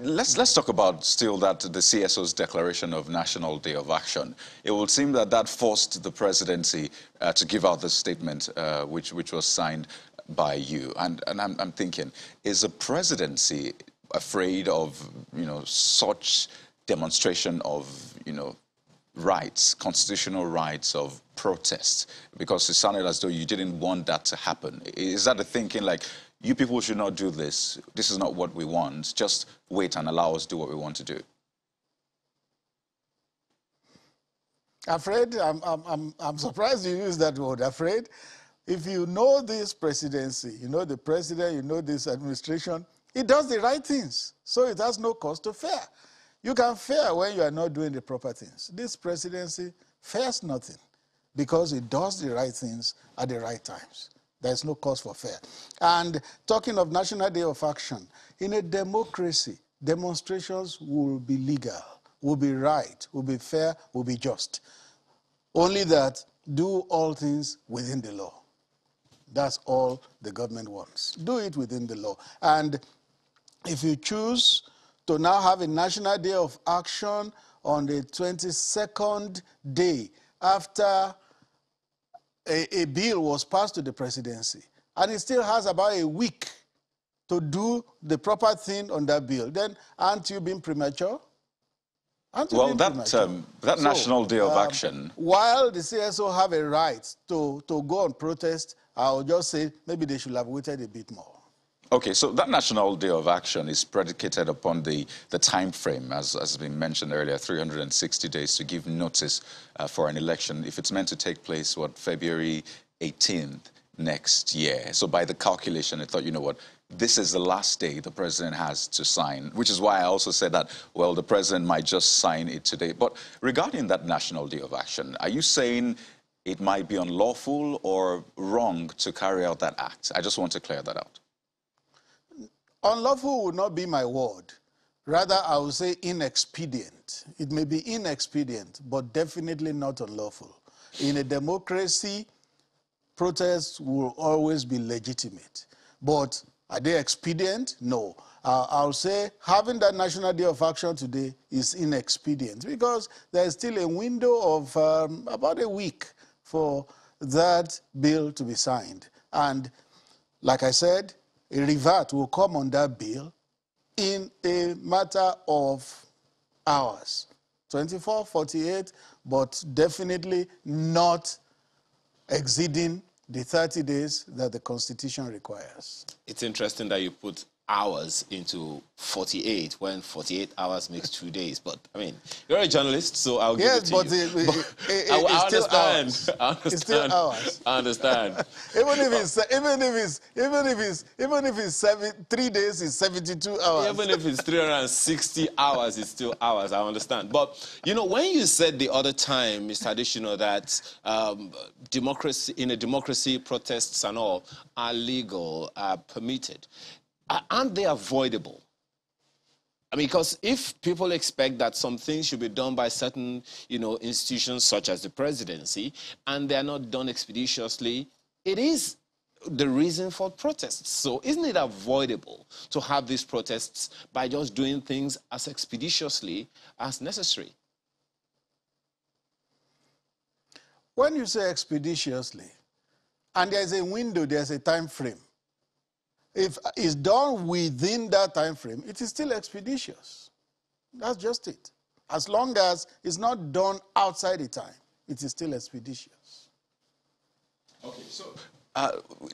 Let's talk about still that the CSO's declaration of National Day of Action. It would seem that forced the presidency to give out the statement which was signed by you. And I'm thinking, is the presidency afraid of such demonstration of rights, constitutional rights of protest? Because it sounded as though you didn't want that to happen. Is that the thinking, like, you people should not do this, this is not what we want, just wait and allow us do what we want to do? Afraid? I'm surprised you use that word, afraid. If you know this presidency, you know the president, you know this administration, it does the right things, so it has no cause to fear. You can fear when you are not doing the proper things. This presidency fears nothing because it does the right things at the right times. There's no cause for fear. And talking of National Day of Action, in a democracy, demonstrations will be legal, will be right, will be fair, will be just. Only that, do all things within the law. That's all the government wants. Do it within the law. And if you choose to now have a National Day of Action on the 22nd day after a bill was passed to the presidency, and it still has about a week to do the proper thing on that bill, then aren't you being premature? Well, that National Day of Action... While the CSO have a right to go on protest, I'll just say maybe they should have waited a bit more. Okay, so that National Day of Action is predicated upon the time frame, as has been mentioned earlier, 360 days to give notice for an election. If it's meant to take place, February 18th next year. So by the calculation, I thought, you know what, this is the last day the president has to sign, which is why I also said that, well, the president might just sign it today. But regarding that National Day of Action, are you saying it might be unlawful or wrong to carry out that act? I just want to clear that out. Unlawful would not be my word. Rather, I would say inexpedient. It may be inexpedient, but definitely not unlawful. In a democracy, protests will always be legitimate. But are they expedient? No. I'll say having that National Day of Action today is inexpedient because there is still a window of about a week for that bill to be signed. And like I said, a revert will come on that bill in a matter of hours, 24, 48, but definitely not exceeding the 30 days that the Constitution requires. It's interesting that you put hours into 48 when 48 hours makes 2 days. But, I mean, you're a journalist, so I'll give it to you. I understand. It's still hours. I understand. even if it's 3 days, it's 72 hours. Even if it's 360 hours, it's still hours. I understand. But, you know, when you said the other time, Mr. Additional, that in a democracy, protests and all are legal, are permitted, aren't they avoidable? I mean, because if people expect that some things should be done by certain, institutions such as the presidency, and they're not done expeditiously, it is the reason for protests. So isn't it avoidable to have these protests by just doing things as expeditiously as necessary? When you say expeditiously, and there's a window, there's a time frame, if it's done within that time frame, it is still expeditious. That's just it. As long as it's not done outside the time, it is still expeditious. Okay, so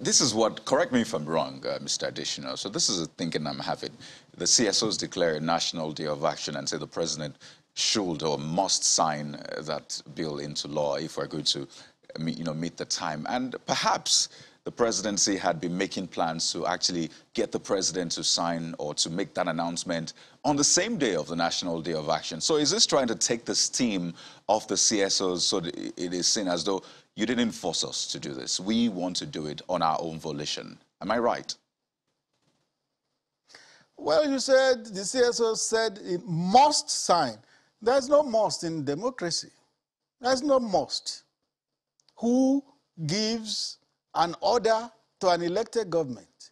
this is what, correct me if I'm wrong, Mr. Additional. So this is the thinking I'm having. The CSOs declare a national day of action and say the president should or must sign that bill into law if we're going to meet the time. And perhaps the presidency had been making plans to actually get the president to sign or to make that announcement on the same day of the National Day of Action. So is this trying to take the steam off the CSOs so that it is seen as though you didn't force us to do this? We want to do it on our own volition. Am I right? Well, you said the CSO said it must sign. There's no must in democracy. There's no must. Who gives an order to an elected government?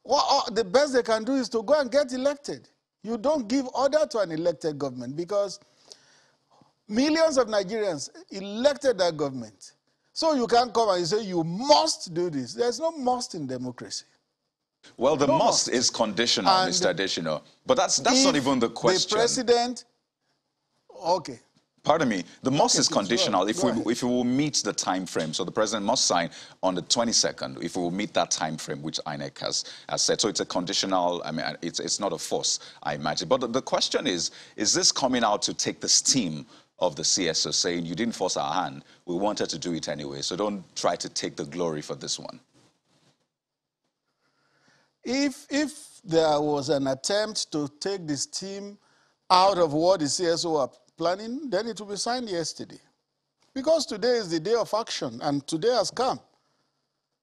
Well, the best they can do is to go and get elected. You don't give order to an elected government because millions of Nigerians elected that government. So you can't come and say you must do this. There's no must in democracy. Well, the no must is conditional, and Mr. Additional. But that's not even the question. The president, okay. Pardon me, the must is conditional. If we will meet the time frame, so the president must sign on the 22nd, if we will meet that time frame which INEC has said. So it's a conditional, I mean, it's not a force, I imagine. But the question is this coming out to take the steam of the CSO saying, you didn't force our hand, we wanted to do it anyway, so don't try to take the glory for this one? If there was an attempt to take the steam out of what the CSO are planning, then it will be signed yesterday. Because today is the day of action, and today has come.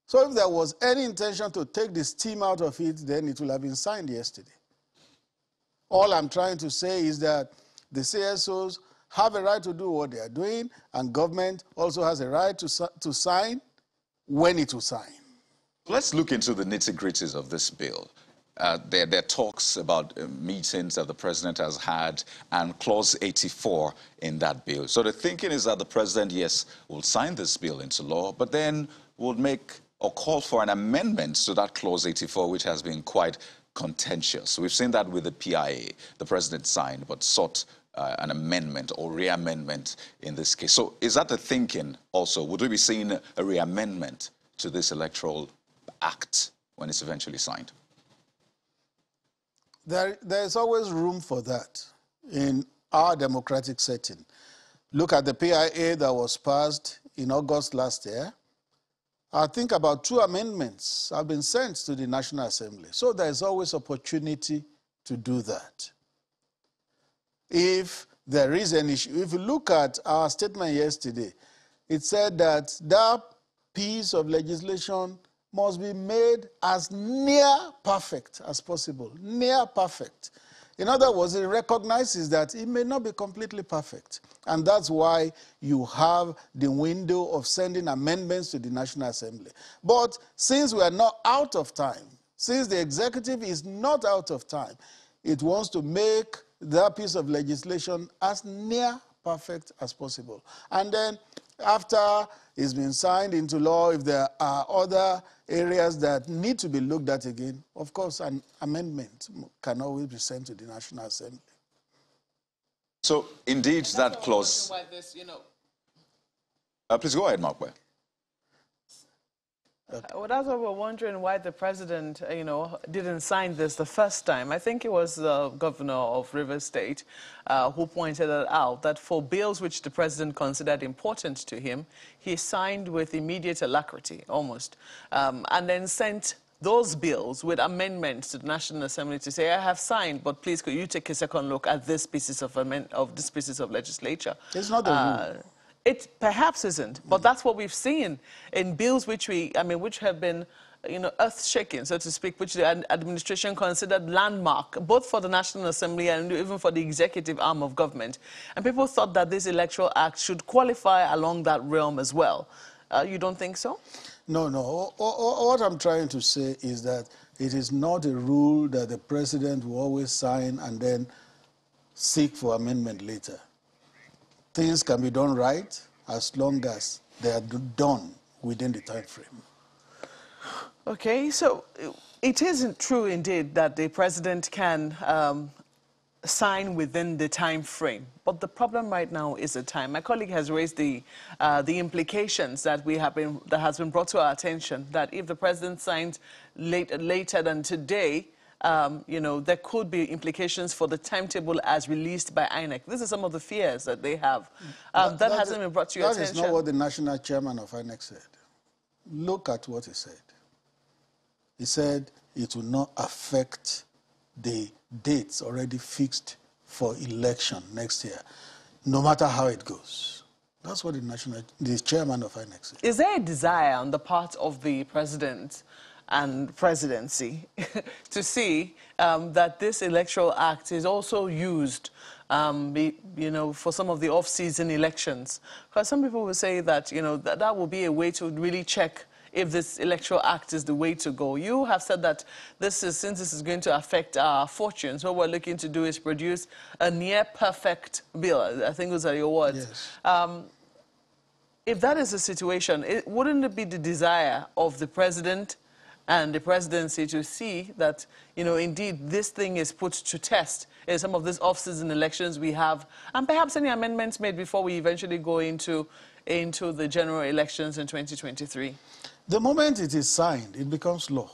So if there was any intention to take the steam out of it, then it will have been signed yesterday. All I'm trying to say is that the CSOs have a right to do what they are doing, and government also has a right to sign when it will sign. Let's look into the nitty-gritties of this bill. There are talks about meetings that the president has had and Clause 84 in that bill. So the thinking is that the president, yes, will sign this bill into law, but then will make or call for an amendment to that Clause 84, which has been quite contentious. We've seen that with the PIA. The president signed but sought an amendment or re-amendment in this case. So is that the thinking also? Would we be seeing a re-amendment to this Electoral Act when it's eventually signed? There's always room for that in our democratic setting. Look at the PIA that was passed in August last year. I think about 2 amendments have been sent to the National Assembly. So there's always opportunity to do that. If there is an issue, if you look at our statement yesterday, it said that that piece of legislation must be made as near perfect as possible, near perfect. In other words, it recognizes that it may not be completely perfect. And that's why you have the window of sending amendments to the National Assembly. But since we are not out of time, since the executive is not out of time, it wants to make that piece of legislation as near perfect as possible. And then after it's been signed into law, if there are other areas that need to be looked at again, of course, an amendment can always be sent to the National Assembly. So, indeed, that clause... Why this, please go ahead, Mark. Well, that's why we're wondering why the president, didn't sign this the first time. I think it was the governor of Rivers State who pointed it out, that for bills which the president considered important to him, he signed with immediate alacrity, almost, and then sent those bills with amendments to the National Assembly to say, I have signed, but please could you take a second look at this pieces of legislature. It's not a rule. It perhaps isn't, but that's what we've seen in bills which have been earth-shaking, so to speak, which the administration considered landmark, both for the National Assembly and even for the executive arm of government. And people thought that this Electoral Act should qualify along that realm as well. You don't think so? No, no. What I'm trying to say is that it is not a rule that the president will always sign and then seek for amendment later. Things can be done right as long as they are done within the time frame. Okay, so it isn't true indeed that the president can sign within the time frame, but the problem right now is the time. My colleague has raised the implications that has been brought to our attention, that if the president signs later than today, there could be implications for the timetable as released by INEC. This is some of the fears that they have. That hasn't been brought to your attention. That is not what the national chairman of INEC said. Look at what he said. He said it will not affect the dates already fixed for election next year, no matter how it goes. That's what the chairman of INEC said. Is there a desire on the part of the president and presidency to see that this Electoral Act is also used for some of the off-season elections? Because some people will say that, that will be a way to really check if this Electoral Act is the way to go. You have said that since this is going to affect our fortunes, what we're looking to do is produce a near-perfect bill. I think those are your words. Yes. If that is the situation, wouldn't it be the desire of the president and the presidency to see that, indeed this thing is put to test in some of these off-season elections we have, and perhaps any amendments made before we eventually go into the general elections in 2023? The moment it is signed, it becomes law.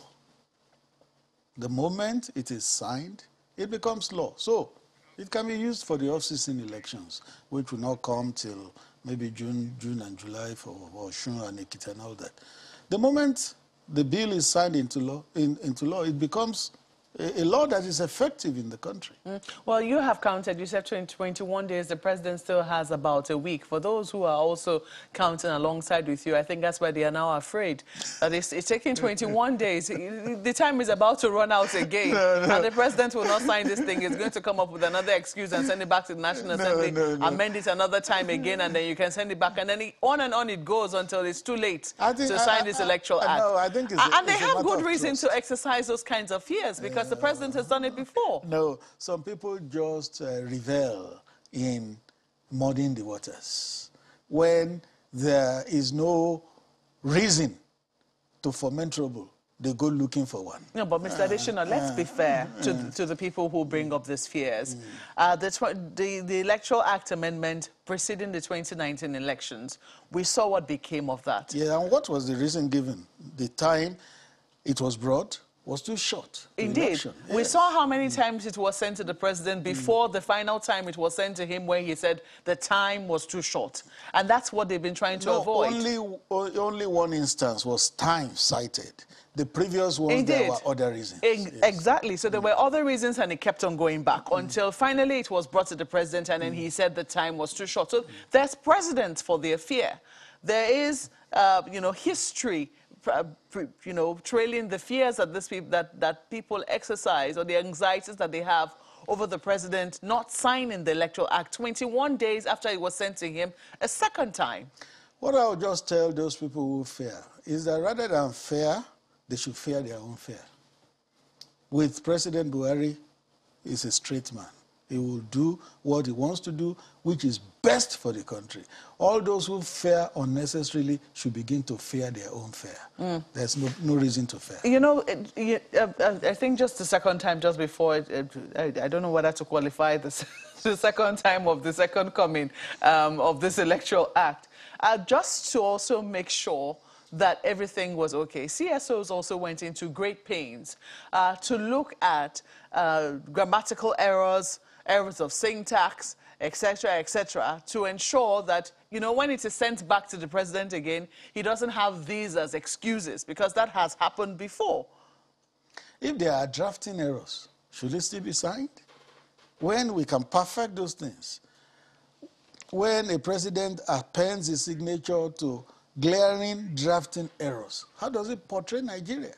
The moment it is signed, it becomes law. So it can be used for the off-season elections, which will not come till maybe June and July for Osun and Ekiti and all that. The moment the bill is signed into law, it becomes a law that is effective in the country. Well, you have counted, you said 21 days. The president still has about a week. For those who are also counting alongside with you, I think that's why they are now afraid that it's taking 21 days. The time is about to run out again. And the president will not sign this thing. He's going to come up with another excuse and send it back to the National Assembly, amend it another time again, and then you can send it back. And then on and on it goes until it's too late to sign this Electoral Act. No, I think and they have good reason to exercise those kinds of fears, because the president has done it before. No, some people just revel in muddying the waters when there is no reason to foment trouble. They go looking for one. No, but Mr. Additional, let's be fair to the people who bring up these fears. The Electoral Act amendment preceding the 2019 elections, we saw what became of that. Yeah, and what was the reason given? The time it was brought was too short. Indeed. We saw how many times it was sent to the president before the final time it was sent to him, where he said the time was too short. And that's what they've been trying to avoid. Only one instance was time cited. The previous ones, there were other reasons. Exactly. So there were other reasons, and it kept on going back until finally it was brought to the president, and then he said the time was too short. So there's precedent for their fear. There is, history, trailing the fears that people exercise, or the anxieties that they have over the president not signing the Electoral Act 21 days after it was sent to him a second time. What I would just tell those people who fear is that rather than fear, they should fear their own fear. With President Buhari, he's a straight man. He will do what he wants to do, which is best for the country. All those who fear unnecessarily should begin to fear their own fear. There's no reason to fear. I think just the second time, just before, I don't know whether to qualify this, the second time of the second coming of this Electoral Act, just to also make sure that everything was okay. CSOs also went into great pains to look at grammatical errors of syntax, etc., to ensure that, when it is sent back to the president again, he doesn't have these as excuses, because that has happened before. If there are drafting errors, should it still be signed? When we can perfect those things, when a president appends his signature to glaring drafting errors. How does it portray Nigeria?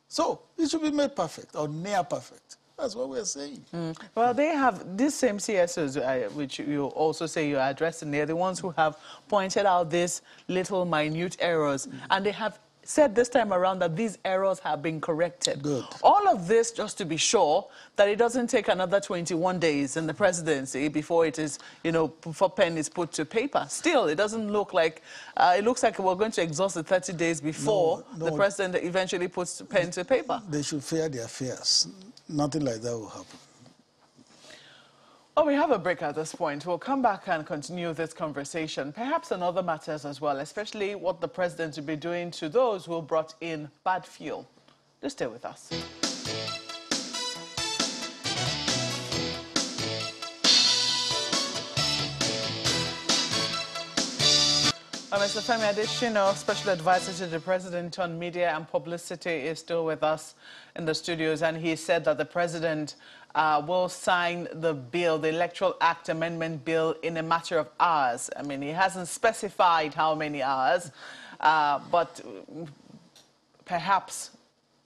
So it should be made perfect or near perfect. That's what we're saying. Well, they have these same CSOs, which you also say you're addressing. They're the ones who have pointed out these little minute errors, and they have said this time around that these errors have been corrected. Good. All of this just to be sure that it doesn't take another 21 days in the presidency before it is, before pen is put to paper. Still, it doesn't look like, it looks like we're going to exhaust the 30 days before the president eventually puts pen to paper. They should fear their fears. Nothing like that will happen. Oh, we have a break at this point. We'll come back and continue this conversation, perhaps on other matters as well, especially what the president will be doing to those who brought in bad fuel. Just stay with us. Mr. Femi Adesina, Special Advisor to the President on Media and Publicity, is still with us in the studios, and he said that the President will sign the bill, the Electoral Act Amendment Bill, in a matter of hours. I mean, he hasn't specified how many hours, but perhaps,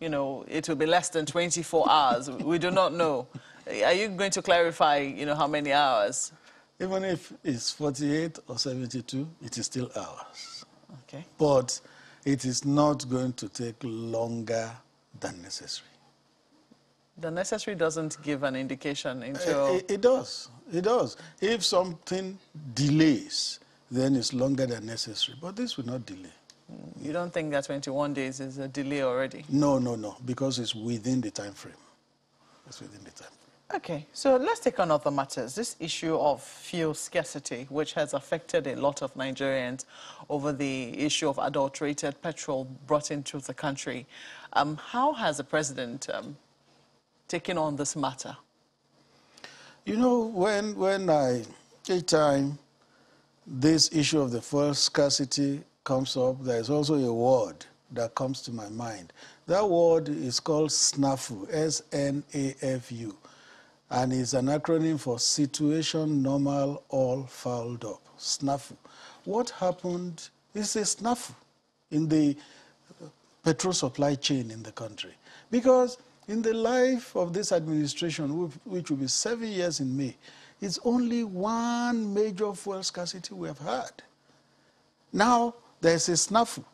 it will be less than 24 hours. We do not know. Are you going to clarify, how many hours? Even if it's 48 or 72, it is still hours. Okay. But it is not going to take longer than necessary. The necessary doesn't give an indication into... It does. It does. If something delays, then it's longer than necessary. But this will not delay. You don't think that 21 days is a delay already? No, because it's within the time frame. It's within the time frame. Okay, so let's take on other matters. This issue of fuel scarcity, which has affected a lot of Nigerians over the issue of adulterated petrol brought into the country. How has the president taken on this matter? Each time this issue of the fuel scarcity comes up, there is also a word that comes to my mind. That word is called SNAFU, S-N-A-F-U. And it's an acronym for Situation Normal All Fouled Up, SNAFU. What happened is a SNAFU in the petrol supply chain in the country. Because in the life of this administration, which will be 7 years in May, it's only one major fuel scarcity we have had. Now, there's a SNAFU,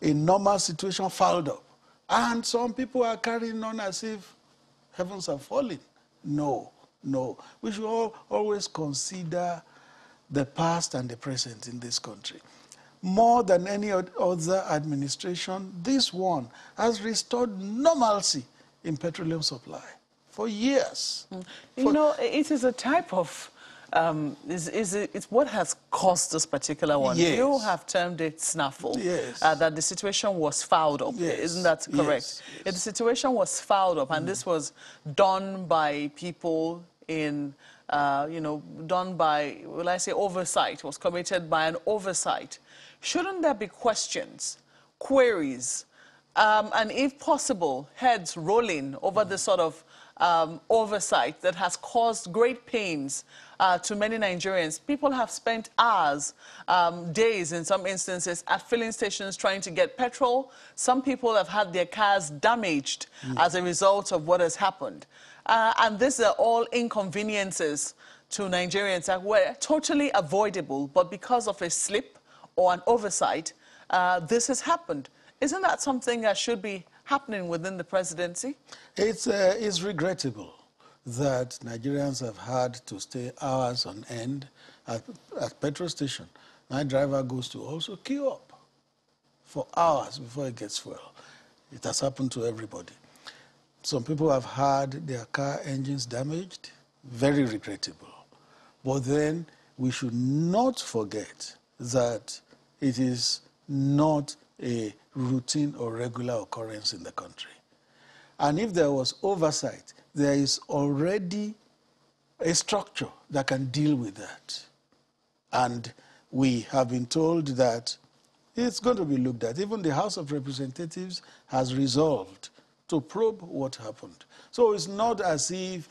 a normal situation fouled up. And some people are carrying on as if heavens are falling. No. We should always consider the past and the present in this country. More than any other administration, this one has restored normalcy in petroleum supply for years. It is a type of... it's what has caused this particular one. Yes. You have termed it snaffle. Yes. That the situation was fouled up. Yes. Isn't that correct? Yes. The situation was fouled up, and this was done by people in, done by, will I say oversight, was committed by an oversight. Shouldn't there be questions, queries, and if possible, heads rolling over this sort of oversight that has caused great pains to many Nigerians? People have spent hours, days in some instances, at filling stations trying to get petrol. Some people have had their cars damaged as a result of what has happened. And these are all inconveniences to Nigerians that were totally avoidable, but because of a slip or an oversight, this has happened. Isn't that something that should be happening within the presidency? It's regrettable that Nigerians have had to stay hours on end at petrol station. My driver goes to also queue up for hours before he gets fuel. It has happened to everybody. Some people have had their car engines damaged. Very regrettable. But then we should not forget that it is not a routine or regular occurrence in the country. And if there was oversight, there is already a structure that can deal with that. And we have been told that it's going to be looked at. Even the House of Representatives has resolved to probe what happened. So it's not as if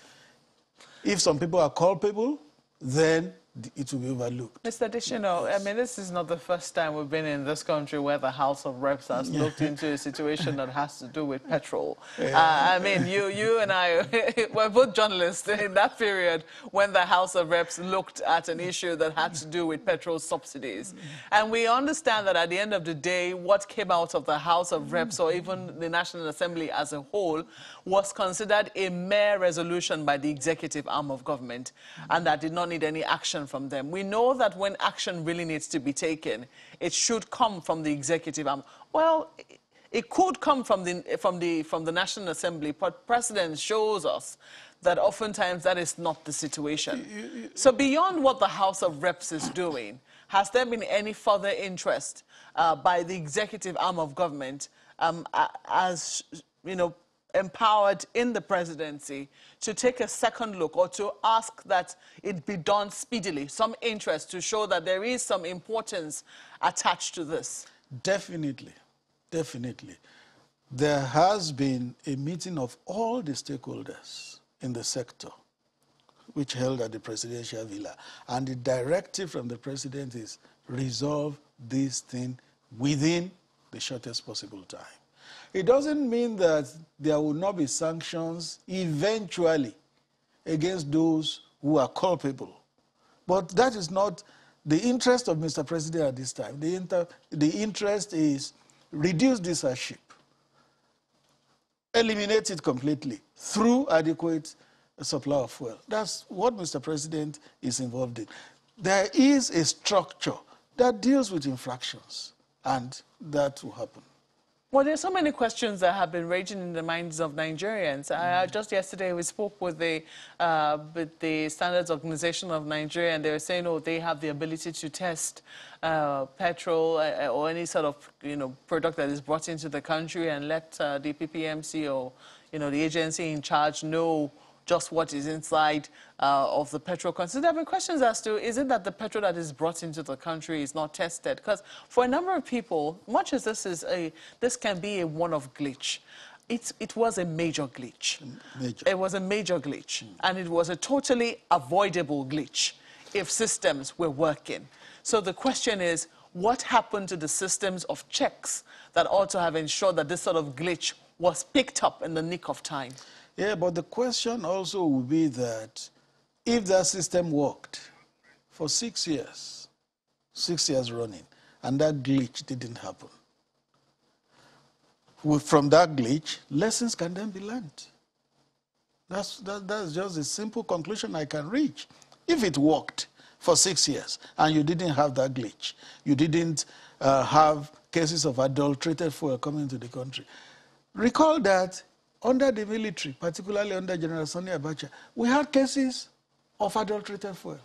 some people are culpable, then it will be overlooked. Mr. Adishino, I mean, this is not the first time we've been in this country where the House of Reps has looked into a situation that has to do with petrol. I mean, you and I were both journalists in that period when the House of Reps looked at an issue that had to do with petrol subsidies. And we understand that at the end of the day, what came out of the House of Reps or even the National Assembly as a whole was considered a mere resolution by the executive arm of government, and that did not need any action from them. We know that when action really needs to be taken, it should come from the executive arm. Well, it could come from the National Assembly, but precedent shows us that oftentimes that is not the situation. So beyond what the House of Reps is doing, has there been any further interest by the executive arm of government as, you know, empowered in the presidency to take a second look or to ask that it be done speedily, some interest to show that there is some importance attached to this? Definitely, definitely. There has been a meeting of all the stakeholders in the sector, which held at the presidential villa. And the directive from the president is resolve this thing within the shortest possible time. It doesn't mean that there will not be sanctions eventually against those who are culpable. But that is not the interest of Mr. President at this time. The interest is reduce this hardship, eliminate it completely through adequate supply of fuel. That's what Mr. President is involved in. There is a structure that deals with infractions, and that will happen. Well, there's so many questions that have been raging in the minds of Nigerians. Just yesterday, we spoke with the Standards Organization of Nigeria, and they were saying, oh, they have the ability to test petrol or any sort of, you know, product that is brought into the country and let the PPMC or, you know, the agency in charge know just what is inside of the petrol. So there have been questions as to, is it that the petrol that is brought into the country is not tested? Because for a number of people, much as this can be a one-off glitch, it was a major glitch. It was a major glitch, and it was a totally avoidable glitch if systems were working. So the question is, what happened to the systems of checks that ought to have ensured that this sort of glitch was picked up in the nick of time? Yeah, but the question also will be that if that system worked for 6 years running, and that glitch didn't happen, from that glitch, lessons can then be learned. That's just a simple conclusion I can reach. If it worked for 6 years and you didn't have that glitch, you didn't have cases of adulterated fuel coming into the country, recall that under the military, particularly under General Sani Abacha, we had cases of adulterated fuel.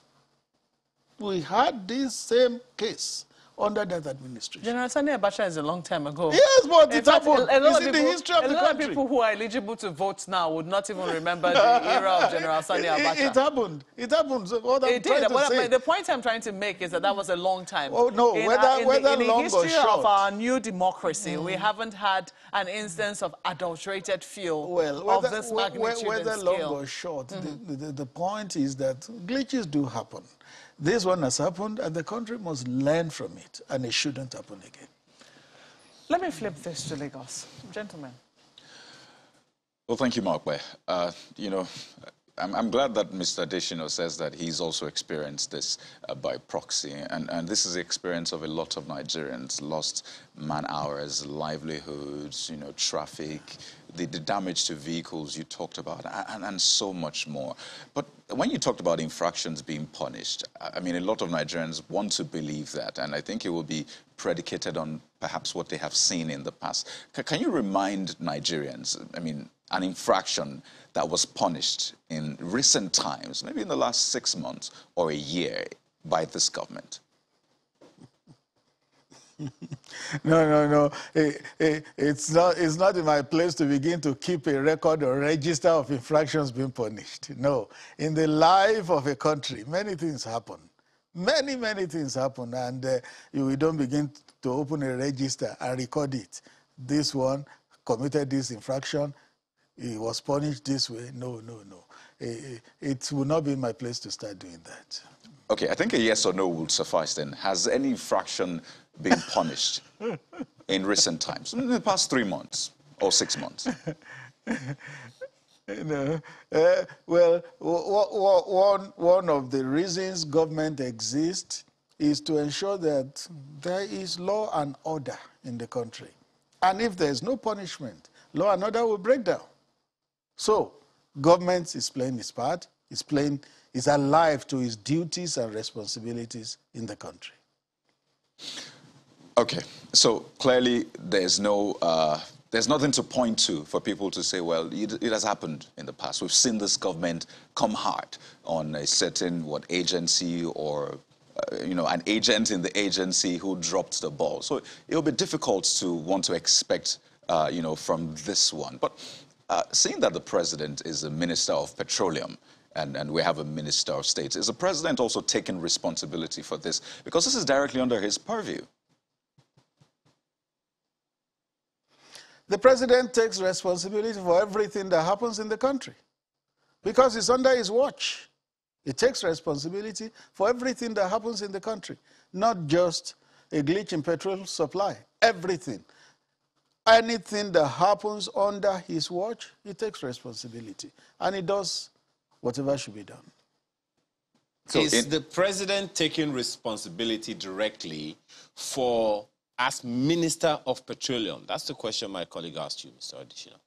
We had this same case under that administration. General Sani Abacha is a long time ago. Yes, but it happened. It's in the history of the country. A lot of people who are eligible to vote now would not even remember the era of General Sani Abacha. It happened. It happened. So what it did. The point I'm trying to make is that that was a long time. Oh, no, whether long or short. In the history of our new democracy, we haven't had an instance of adulterated fuel of this magnitude whether and scale. Long or short, the point is that glitches do happen. This one has happened, and the country must learn from it, and it shouldn't happen again. Let me flip this to Lagos. Gentlemen. Well, thank you, Mark. You know, I'm glad that Mr. Adishino says that he's also experienced this by proxy. And this is the experience of a lot of Nigerians, lost man-hours, livelihoods, you know, traffic, the damage to vehicles you talked about, and so much more. But when you talked about infractions being punished, I mean, a lot of Nigerians want to believe that, and I think it will be predicated on perhaps what they have seen in the past. Can you remind Nigerians, I mean, an infraction that was punished in recent times, maybe in the last 6 months or a year, by this government? No. It's not in my place to begin to keep a record or register of infractions being punished. No. In the life of a country, many things happen. Many things happen, and we don't begin to open a register and record it. This one committed this infraction, he was punished this way. No. it will not be my place to start doing that. Okay, I think a yes or no would suffice then. Has any fraction been punished in recent times, in the past 3 months or 6 months? Well, one of the reasons government exists is to ensure that there is law and order in the country. And if there is no punishment, law and order will break down. So, government is playing its part, is alive to its duties and responsibilities in the country. Okay, so clearly there's nothing to point to for people to say, well, it has happened in the past. We've seen this government come hard on a certain agency or an agent in the agency who dropped the ball. So it'll be difficult to want to expect from this one. But seeing that the president is a minister of petroleum, and we have a minister of state, is the president also taking responsibility for this? Because this is directly under his purview. The president takes responsibility for everything that happens in the country because it's under his watch. He takes responsibility for everything that happens in the country, not just a glitch in petrol supply, everything. Anything that happens under his watch, he takes responsibility, and he does whatever should be done. So is the president taking responsibility directly for, as Minister of Petroleum? That's the question my colleague asked you, Mr. Additional.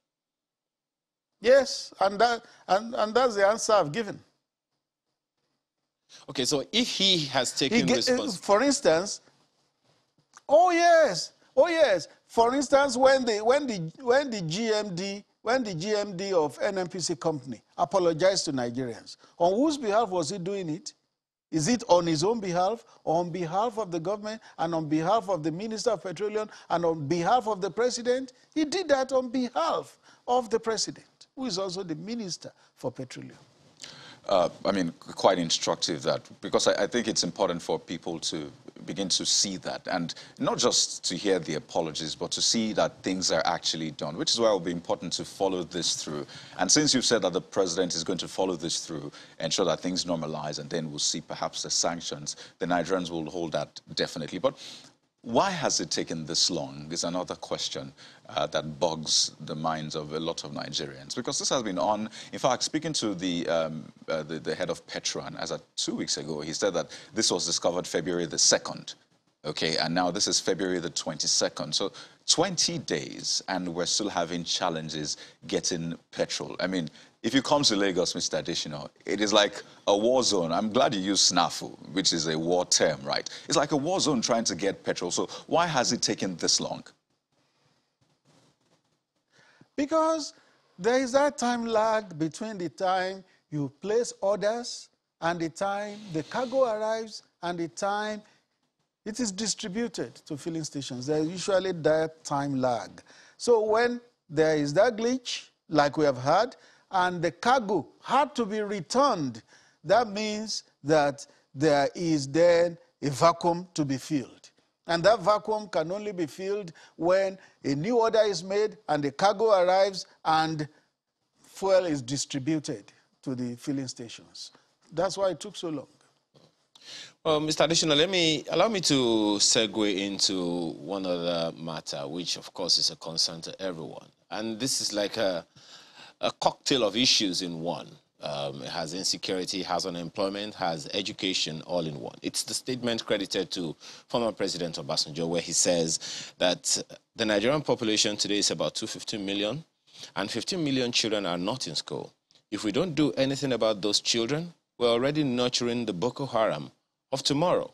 Yes, and that's the answer I've given. Okay, so if he has taken responsibility... For instance, oh yes. For instance, when the GMD of NNPC company apologized to Nigerians, on whose behalf was he doing it? Is it on his own behalf, or on behalf of the government, and on behalf of the Minister of Petroleum, and on behalf of the President? He did that on behalf of the President, who is also the Minister for Petroleum. Quite instructive that, because I think it's important for people to begin to see that, and not just to hear the apologies, but to see that things are actually done, which is why it will be important to follow this through. And since you've said that the president is going to follow this through, ensure that things normalize, and then we'll see perhaps the sanctions, the Nigerians will hold that definitely. But why has it taken this long is another question that bugs the minds of a lot of Nigerians, because this has been on. In fact, speaking to the head of Petron as of 2 weeks ago, he said that this was discovered February the 2nd, okay, and now this is February the 22nd. So 20 days, and we're still having challenges getting petrol. I mean, if you come to Lagos, Mr. Additional, it is like a war zone. I'm glad you used snafu, which is a war term, right? It's like a war zone trying to get petrol. So why has it taken this long? Because there is that time lag between the time you place orders and the time the cargo arrives and the time it is distributed to filling stations. There's usually that time lag. So when there is that glitch, like we have had, and the cargo had to be returned, that means that there is then a vacuum to be filled. And that vacuum can only be filled when a new order is made and the cargo arrives and fuel is distributed to the filling stations. That's why it took so long. Well, Mr. Additional, allow me to segue into one other matter, which of course is a concern to everyone. And this is like a cocktail of issues in one. It has insecurity, has unemployment, has education, all in one. It's the statement credited to former President Obasanjo, where he says that the Nigerian population today is about 250 million, and 15 million children are not in school. If we don't do anything about those children, we're already nurturing the Boko Haram of tomorrow.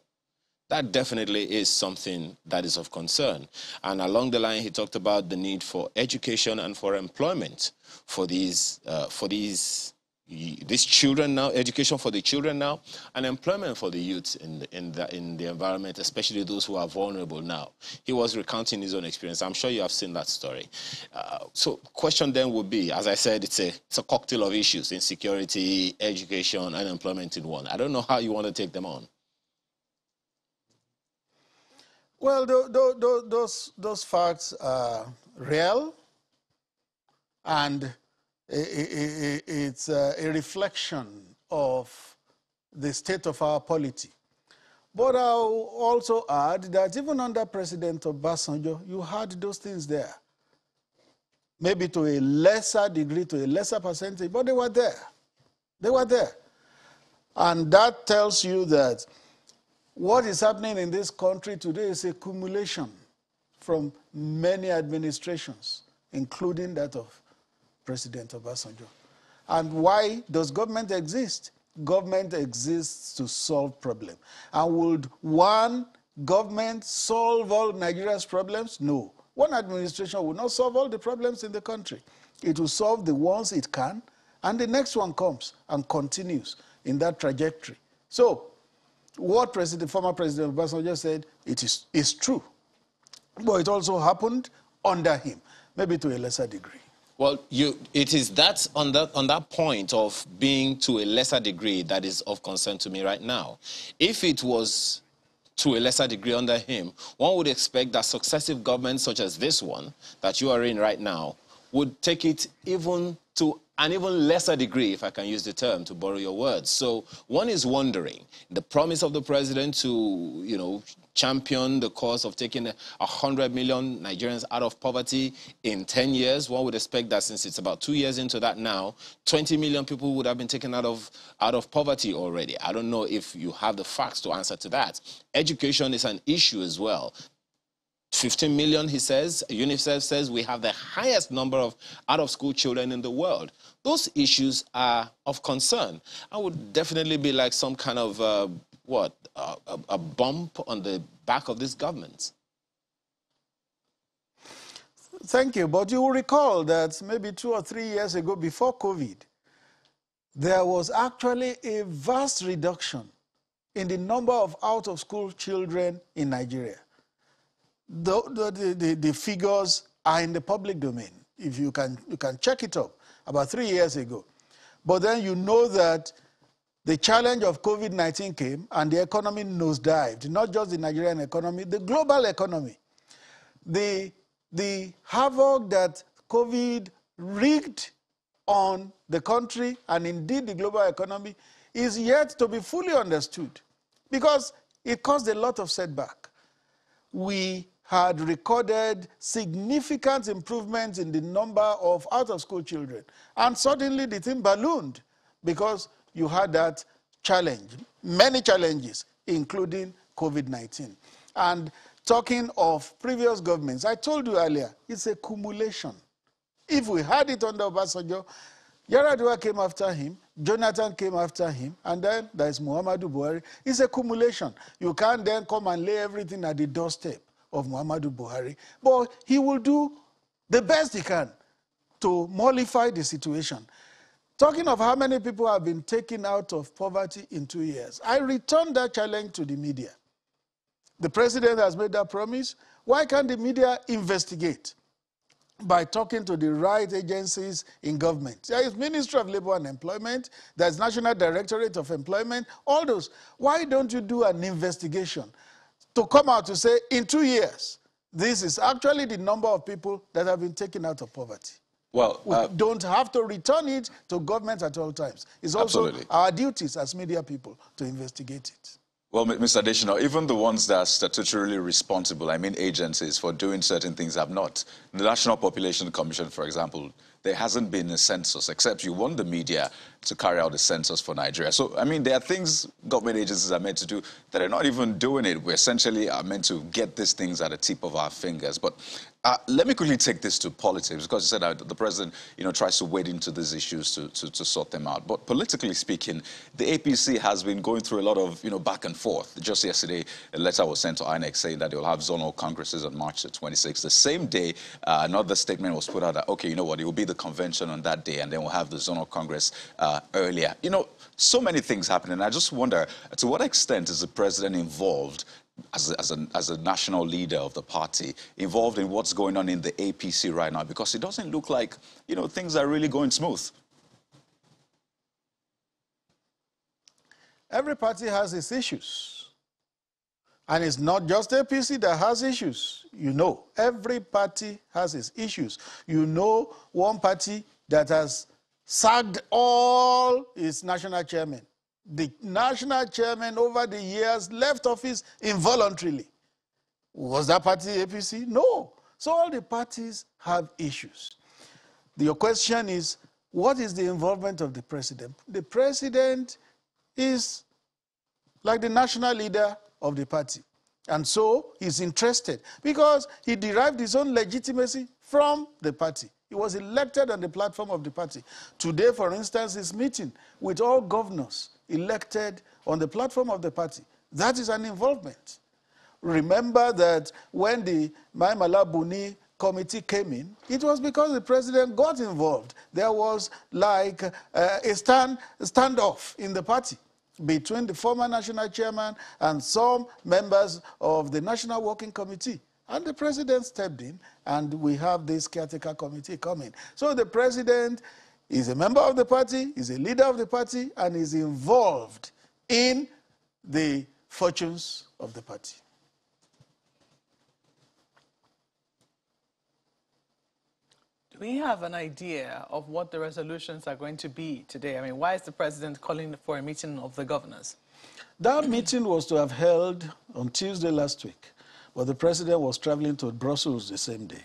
That definitely is something that is of concern. And along the line, he talked about the need for education and for employment for these children now, education for the children now, and employment for the youth in the environment, especially those who are vulnerable now. He was recounting his own experience. I'm sure you have seen that story. So question then would be, as I said, it's a cocktail of issues: insecurity, education, and employment in one. I don't know how you want to take them on. Well, those facts are real, and it's a reflection of the state of our polity. But I'll also add that even under President Obasanjo, you had those things there. Maybe to a lesser degree, to a lesser percentage, but they were there. They were there. And that tells you that what is happening in this country today is a accumulation from many administrations, including that of President Obasanjo. And why does government exist? Government exists to solve problems. And would one government solve all Nigeria's problems? No. One administration will not solve all the problems in the country. It will solve the ones it can, and the next one comes and continues in that trajectory. So, what former President Obasanjo said, it is true. But it also happened under him, maybe to a lesser degree. Well, it is that on that point of being to a lesser degree that is of concern to me right now. If it was to a lesser degree under him, one would expect that successive governments such as this one that you are in right now would take it even to an even lesser degree, if I can use the term, to borrow your words. So one is wondering, the promise of the president to, you know, champion the cause of taking 100 million Nigerians out of poverty in 10 years. One would expect that since it's about 2 years into that now, 20 million people would have been taken out of poverty already. I don't know if you have the facts to answer to that. Education is an issue as well. 15 million, he says, UNICEF says we have the highest number of out-of-school children in the world. Those issues are of concern. I would definitely be like some kind of, a bump on the back of this government. Thank you, but you will recall that maybe 2 or 3 years ago, before COVID, there was actually a vast reduction in the number of out-of-school children in Nigeria. The figures are in the public domain. If you can check it up, about 3 years ago. But then you know that the challenge of COVID-19 came and the economy nosedived, not just the Nigerian economy, the global economy. The havoc that COVID wreaked on the country and indeed the global economy is yet to be fully understood because it caused a lot of setback. We had recorded significant improvements in the number of out-of-school children. And suddenly the thing ballooned because you had that challenge, many challenges, including COVID-19. And talking of previous governments, I told you earlier, it's a cumulation. If we had it under Obasanjo, Yar'Adua came after him, Jonathan came after him, and then there's Muhammadu Buhari. It's a cumulation. You can't then come and lay everything at the doorstep of Muhammadu Buhari, but he will do the best he can to mollify the situation. Talking of how many people have been taken out of poverty in 2 years, I return that challenge to the media. The president has made that promise. Why can't the media investigate by talking to the right agencies in government? There is Ministry of Labor and Employment, there's National Directorate of Employment, all those. Why don't you do an investigation to come out to say, in 2 years, this is actually the number of people that have been taken out of poverty? Well, we don't have to return it to government at all times. It's also our duties as media people to investigate it. Well, Mr. Adesina, even the ones that are statutorily responsible, I mean agencies, for doing certain things have not. The National Population Commission, for example, there hasn't been a census, except you want the media to carry out the census for Nigeria. So, I mean, there are things government agencies are meant to do that are not even doing it. We essentially are meant to get these things at the tip of our fingers. But let me quickly take this to politics, because you said that the president, tries to wade into these issues to sort them out. But politically speaking, the APC has been going through a lot of, back and forth. Just yesterday, a letter was sent to INEC saying that they'll have zonal congresses on March the 26th. The same day, another statement was put out that, okay, you know what, it will be the convention on that day, and then we'll have the zonal congress earlier. So many things happening. I just wonder, to what extent is the president involved as a national leader of the party, involved in what's going on in the APC right now? Because it doesn't look like, things are really going smooth. Every party has its issues. And it's not just APC that has issues. Every party has its issues. One party that has sacked all his national chairmen. The national chairman over the years left office involuntarily. Was that party APC? No. So all the parties have issues. Your question is, what is the involvement of the president? The president is like the national leader of the party. And so he's interested because he derived his own legitimacy from the party. He was elected on the platform of the party. Today, for instance, is meeting with all governors elected on the platform of the party. That is an involvement. Remember that when the Maimala Buni committee came in, it was because the president got involved. There was like a standoff in the party between the former national chairman and some members of the National Working Committee. And the president stepped in, and we have this caretaker committee coming. So the president is a member of the party, is a leader of the party, and is involved in the fortunes of the party. Do we have an idea of what the resolutions are going to be today? I mean, why is the president calling for a meeting of the governors? That meeting was to have held on Tuesday last week, but the president was traveling to Brussels the same day.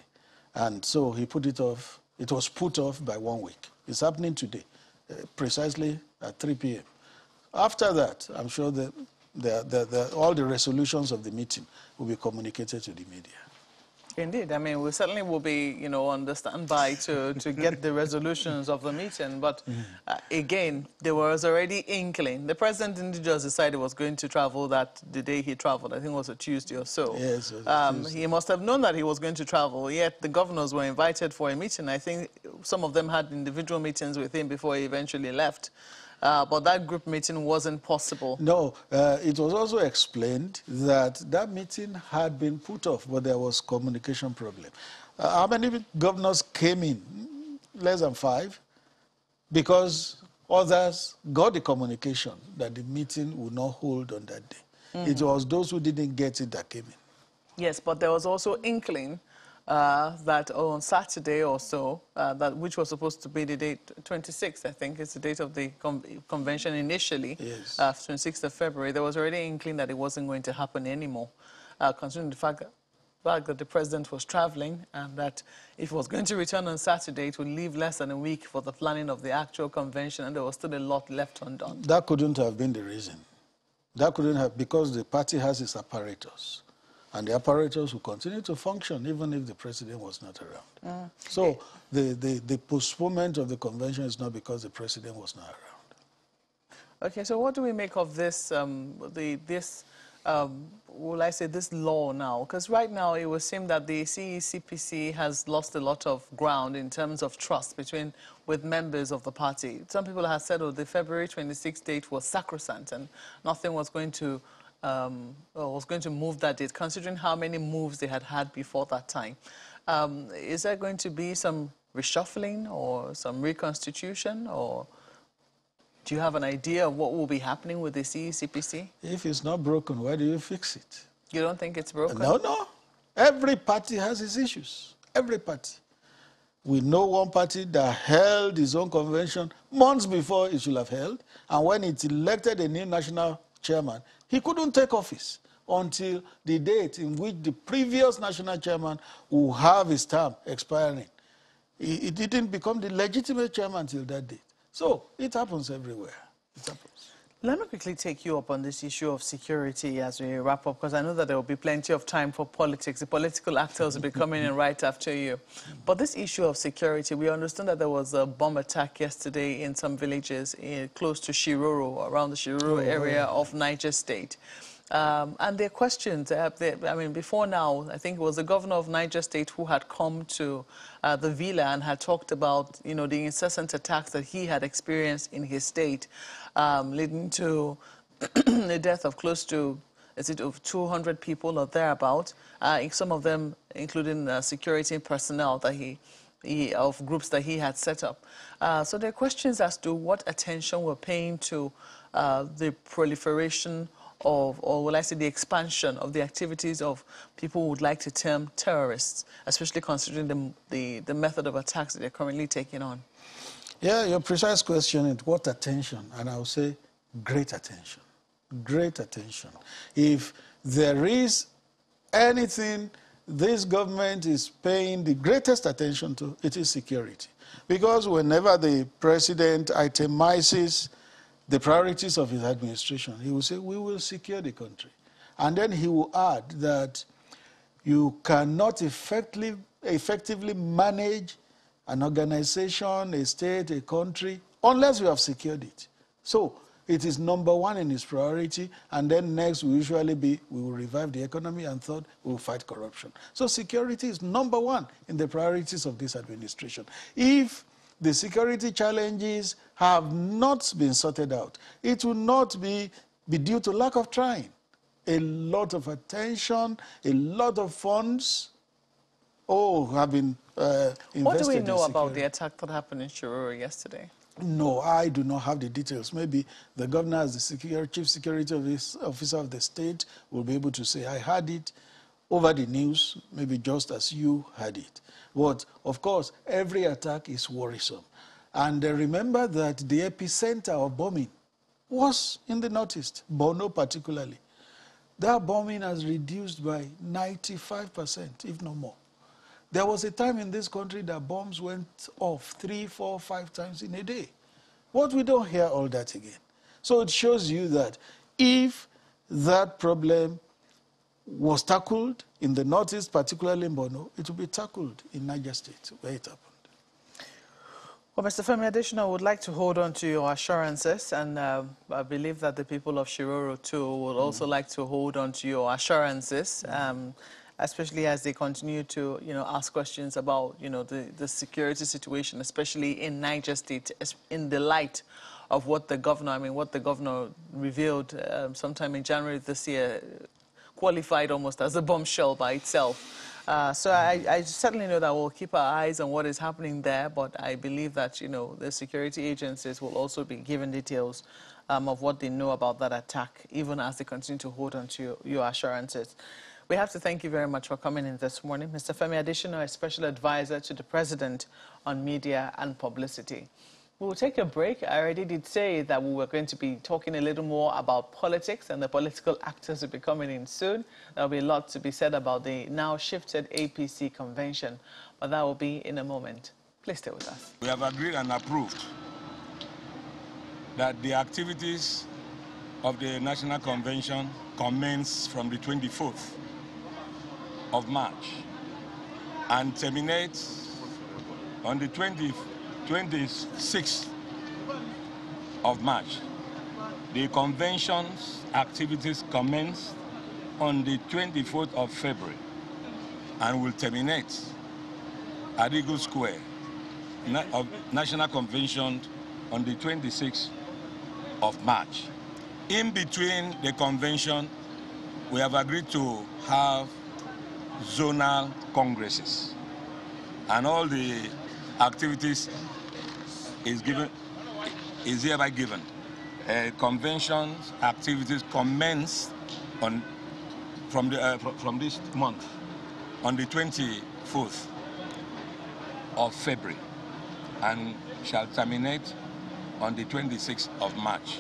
And so he put it off. It was put off by 1 week. It's happening today, precisely at 3 p.m. After that, I'm sure that all the resolutions of the meeting will be communicated to the media. Indeed. I mean, we certainly will be, on the standby to get the resolutions of the meeting. But again, there was already inkling. The president didn't just decide he was going to travel the day he traveled. I think it was a Tuesday or so. Yes, it was Tuesday. He must have known that he was going to travel, yet the governors were invited for a meeting. I think some of them had individual meetings with him before he eventually left. But that group meeting wasn't possible. No, it was also explained that that meeting had been put off, but there was communication problem. How many governors came in? Less than 5, because others got the communication that the meeting would not hold on that day. Mm-hmm. It was those who didn't get it that came in. Yes, but there was also inkling that on Saturday or so, which was supposed to be the date, 26th, I think, is the date of the convention initially, yes. 26th of February, there was already inkling that it wasn't going to happen anymore, considering the fact that the president was traveling and that if he was going to return on Saturday, it would leave less than a week for the planning of the actual convention, and there was still a lot left undone. That couldn't have been the reason. That couldn't have, because the party has its apparatus. And the apparatus will continue to function even if the president was not around. So the postponement of the convention is not because the president was not around. Okay, so what do we make of this, will I say, this law now? Because right now it would seem that the CECPC has lost a lot of ground in terms of trust with members of the party. Some people have said, the February 26th date was sacrosanct and nothing was going to move that date, considering how many moves they had before that time. Is there going to be some reshuffling or some reconstitution, or do you have an idea of what will be happening with the CECPC? If it's not broken, why do you fix it? You don't think it's broken? No. Every party has its issues. Every party. We know one party that held its own convention months before it should have held, and when it elected a new national chairman, he couldn't take office until the date in which the previous national chairman will have his term expiring. He didn't become the legitimate chairman until that date. So it happens everywhere. It happens. Let me quickly take you up on this issue of security as we wrap up, because I know that there will be plenty of time for politics. The political actors will be coming in right after you. But this issue of security, we understand that there was a bomb attack yesterday in some villages close to Shiroro, around the Shiroro area of Niger State. And there are questions. I mean, before now, I think it was the governor of Niger State who had come to the villa and had talked about, the incessant attacks that he had experienced in his state, leading to the death of close to, of 200 people or thereabout, some of them including security personnel that of groups that he had set up. So there are questions as to what attention we're paying to the proliferation of, or will I say the expansion of the activities of people who would like to term terrorists, especially considering the method of attacks that they're currently taking on. Yeah, your precise question is what attention? And I will say great attention. Great attention. If there is anything this government is paying the greatest attention to, it is security. Because whenever the president itemizes the priorities of his administration, he will say, we will secure the country. And then he will add that you cannot effectively manage an organization, a state, a country, unless you have secured it. So it is number one in its priority, and then next will usually be, we will revive the economy, and third, we will fight corruption. So security is number one in the priorities of this administration. If the security challenges have not been sorted out, it will not be due to lack of trying. A lot of attention, a lot of funds, have been invested. What do we know about the attack that happened in Shiroro yesterday? No, I do not have the details. Maybe the governor, as the chief security officer of the state, will be able to say, I heard it over the news, maybe just as you heard it. But, of course, every attack is worrisome. And remember that the epicenter of bombing was in the northeast, Borno particularly. That bombing has reduced by 95%, if not more. There was a time in this country that bombs went off 3, 4, 5 times in a day. But we don't hear all that again. So it shows you that if that problem was tackled in the northeast, particularly in Borno, it will be tackled in Niger State, where it happened. Well, Mr. Femi Adesina would like to hold on to your assurances, and I believe that the people of Shiroro, too, would also like to hold on to your assurances, especially as they continue to, ask questions about, the security situation, especially in Niger State, in the light of what the governor, revealed sometime in January this year, qualified almost as a bombshell by itself. So I certainly know that we'll keep our eyes on what is happening there, but I believe that, the security agencies will also be given details of what they know about that attack, even as they continue to hold on to your assurances. We have to thank you very much for coming in this morning. Mr. Femi Adesina, a special advisor to the President on Media and Publicity. We'll take a break. I already did say that we were going to be talking a little more about politics, and the political actors will be coming in soon. There'll be a lot to be said about the now shifted APC convention, but that will be in a moment. Please stay with us. We have agreed and approved that the activities of the National Convention commence from the 24th of March and terminate on the 26th of March. The convention's activities commence on the 24th of February and will terminate at Eagle Square of National Convention on the 26th of March. In between the convention, we have agreed to have zonal congresses, and all the activities is hereby given. Conventions activities commence from this month on the 24th of February and shall terminate on the 26th of March.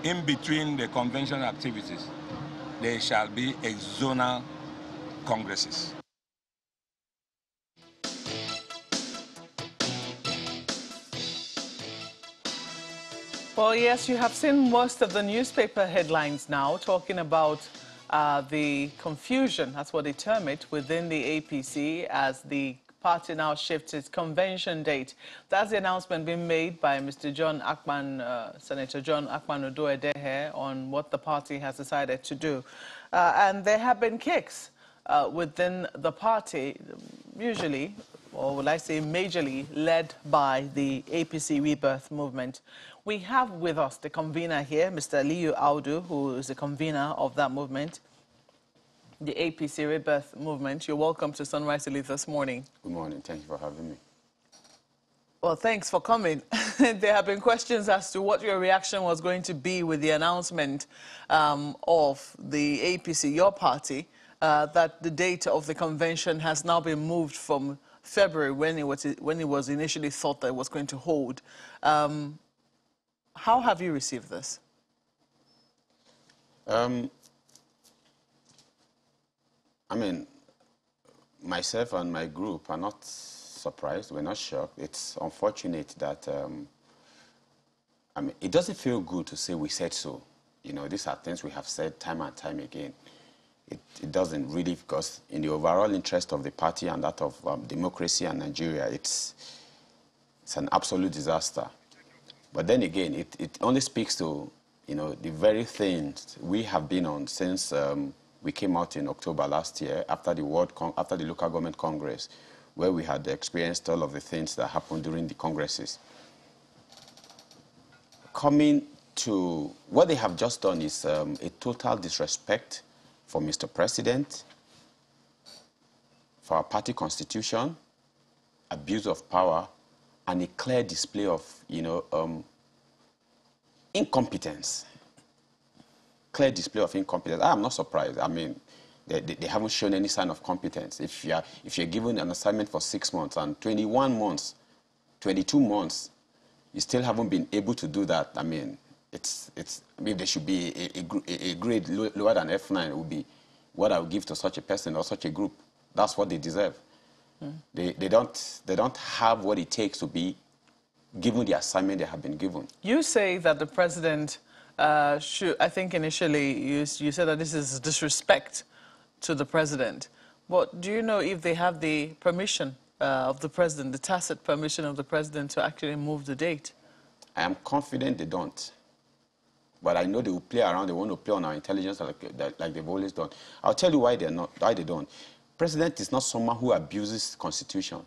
In between the convention activities, there shall be a zonal congresses. Well, yes, you have seen most of the newspaper headlines now talking about the confusion, that's what they term it, within the APC as the party now shifts its convention date. That's the announcement being made by Mr. John Akpan, Senator John Akpan Odoedehe, on what the party has decided to do. And there have been kicks within the party, usually, or would I say majorly, led by the APC Rebirth movement. We have with us the convener here, Mr. Aliyu Audu, who is the convener of that movement, the APC Rebirth movement. You're welcome to Sunrise Elite this morning. Good morning. Thank you for having me. Well, thanks for coming. There have been questions as to what your reaction was going to be with the announcement of the APC, your party, that the date of the convention has now been moved from February, when it was initially thought that it was going to hold. How have you received this? I mean, myself and my group are not surprised. We're not shocked. It's unfortunate that, I mean, it doesn't feel good to say we said so. You know, these are things we have said time and time again. It doesn't really, because in the overall interest of the party and that of democracy and Nigeria, it's an absolute disaster. But then again, it only speaks to, you know, the very things we have been on since we came out in October last year after the local government congress, where we had experienced all of the things that happened during the congresses. Coming to what they have just done is a total disrespect for Mr. President, for our party constitution, abuse of power, and a clear display of, you know, incompetence. Clear display of incompetence. I am not surprised. I mean, they haven't shown any sign of competence. If you're given an assignment for 6 months and 21 months, 22 months, you still haven't been able to do that, I mean, I mean, there should be a grade lower than F9 would be what I would give to such a person or such a group. That's what they deserve. They don't have what it takes to be given the assignment they have been given. You say that the president should, I think initially you said that this is disrespect to the president. But do you know if they have the permission of the president, the tacit permission of the president to actually move the date? I am confident they don't. But I know they will play around. They want to play on our intelligence like they've always done. I'll tell you why they don't. President is not someone who abuses the Constitution.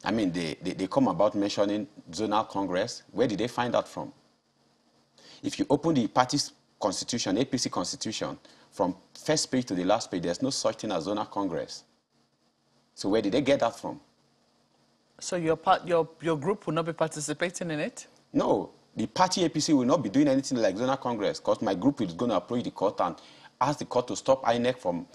I mean, they come about mentioning zonal congress. Where did they find that from? If you open the party's constitution, APC constitution, from first page to the last page, there's no such thing as zonal congress. So where did they get that from? So your group will not be participating in it? No. The party APC will not be doing anything like zonal congress, because my group is going to approach the court and ask the court to stop INEC from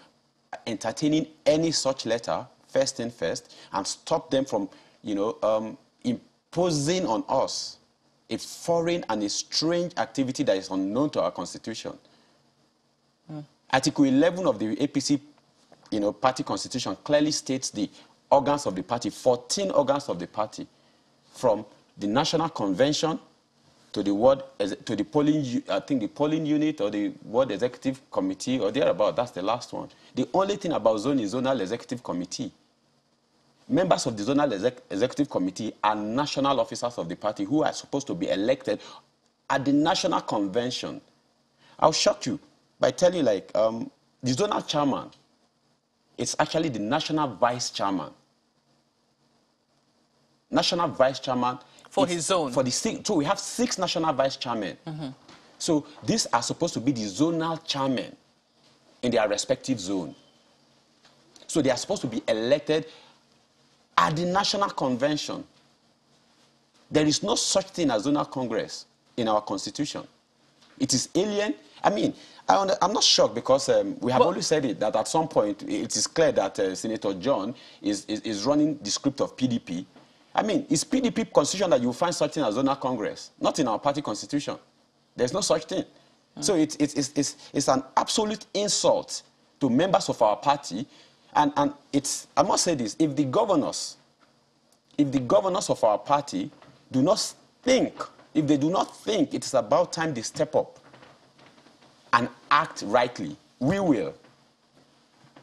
entertaining any such letter, first thing first, and stop them from, you know, imposing on us a foreign and a strange activity that is unknown to our constitution. Article 11 of the APC, you know, party constitution clearly states the organs of the party, 14 organs of the party, from the national convention to the polling, I think the polling unit or the ward executive committee or thereabout. That's the last one. The only thing about zone is zonal executive committee. Members of the zonal executive committee are national officers of the party who are supposed to be elected at the national convention. I'll shock you by telling you, like, the zonal chairman, it's actually the national vice chairman. National vice chairman. For his zone. So we have 6 national vice chairmen. So these are supposed to be the zonal chairmen in their respective zone. So they are supposed to be elected at the national convention. There is no such thing as zonal congress in our constitution. It is alien. I mean, I'm not shocked because we have always said it, that at some point it is clear that Senator John is running the script of PDP. I mean, it's PDP constitution that you find such thing as zonal congress, not in our party constitution. There's no such thing. So it's an absolute insult to members of our party. And it's, I must say this, if the governors of our party do not think, if they do not think it is about time they step up and act rightly, we will.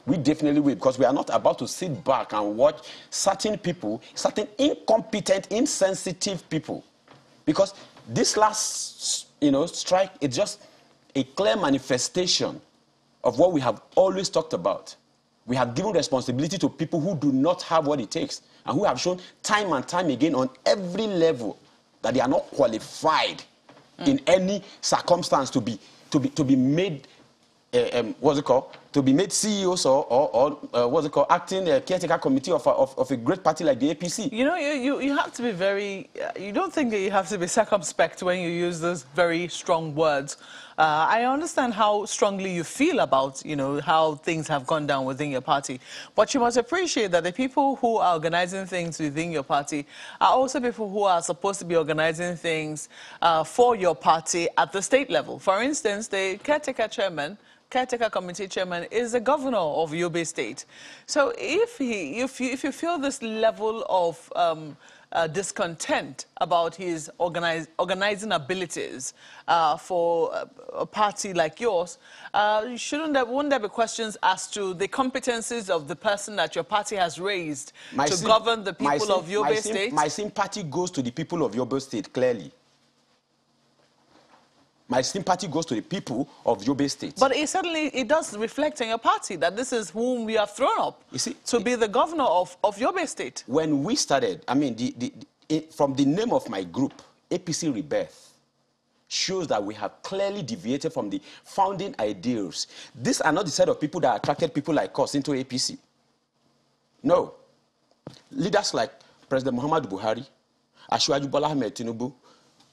We definitely will, because we are not about to sit back and watch certain people, certain incompetent, insensitive people. Because this last, strike is just a clear manifestation of what we have always talked about. We have given responsibility to people who do not have what it takes and who have shown time and time again on every level that they are not qualified in any circumstance to be made, to be made CEOs or what's it called, acting caretaker committee of a great party like the APC. You know, you have to be very, you don't think that you have to be circumspect when you use those very strong words. I understand how strongly you feel about, you know, how things have gone down within your party. But you must appreciate that the people who are organizing things within your party are also people who are supposed to be organizing things for your party at the state level. For instance, the caretaker committee chairman is the governor of Yobe State. So if you feel this level of discontent about his organizing abilities for a party like yours, wouldn't there be questions as to the competencies of the person that your party has raised to govern the people of Yobe State? My sympathy goes to the people of Yobe State, clearly. My sympathy goes to the people of Yobe State. But it does reflect on your party that this is whom we have thrown up to be the governor of Yobe State. When we started, I mean, from the name of my group, APC Rebirth, shows that we have clearly deviated from the founding ideals. These are not the set of people that attracted people like us into APC. No. Leaders like President Muhammadu Buhari, Asiwaju Bola Ahmed Tinubu,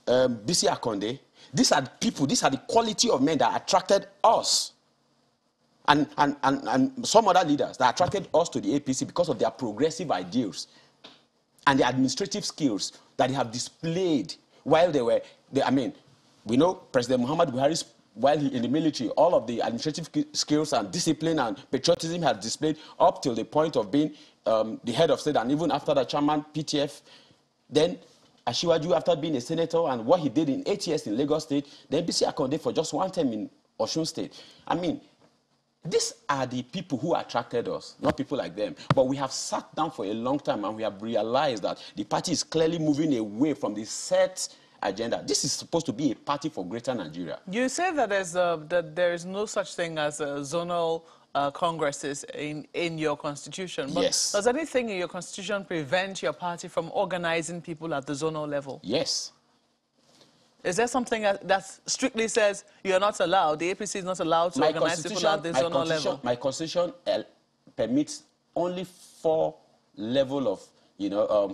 Bisi Akonde, these are people, these are the quality of men that attracted us. And some other leaders that attracted us to the APC because of their progressive ideals and the administrative skills that they have displayed while they were, we know President Muhammadu Buhari, while in the military, all of the administrative skills and discipline and patriotism had displayed up till the point of being the head of state, and even after the chairman, PTF, then Asiwaju, after being a senator and what he did in 8 years in Lagos State, then Bisi Akonde for just 1 term in Osun State. I mean, these are the people who attracted us, not people like them. But we have sat down for a long time and we have realized that the party is clearly moving away from the set agenda. This is supposed to be a party for greater Nigeria. You say that there is no such thing as zonal congresses in your constitution. But yes. Does anything in your constitution prevent your party from organizing people at the zonal level? Yes. Is there something that strictly says you're not allowed, the APC is not allowed to organize people at the zonal level? My constitution permits only 4 level of,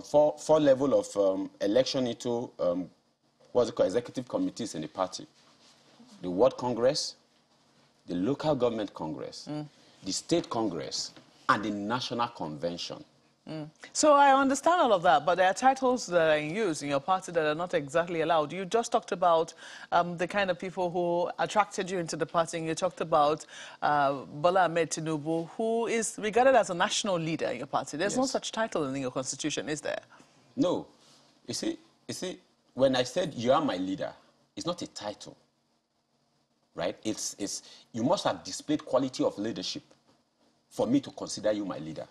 four level of election into what's it called, executive committees in the party. The World Congress, the local government congress, the state congress, and the national convention. So I understand all of that, but there are titles that are in use in your party that are not exactly allowed. You just talked about the kind of people who attracted you into the party, and you talked about Bola Ahmed Tinubu, who is regarded as a national leader in your party. There's no such title in your constitution, is there? No. You see, when I said you are my leader, it's not a title. Right? You must have displayed quality of leadership for me to consider you my leader.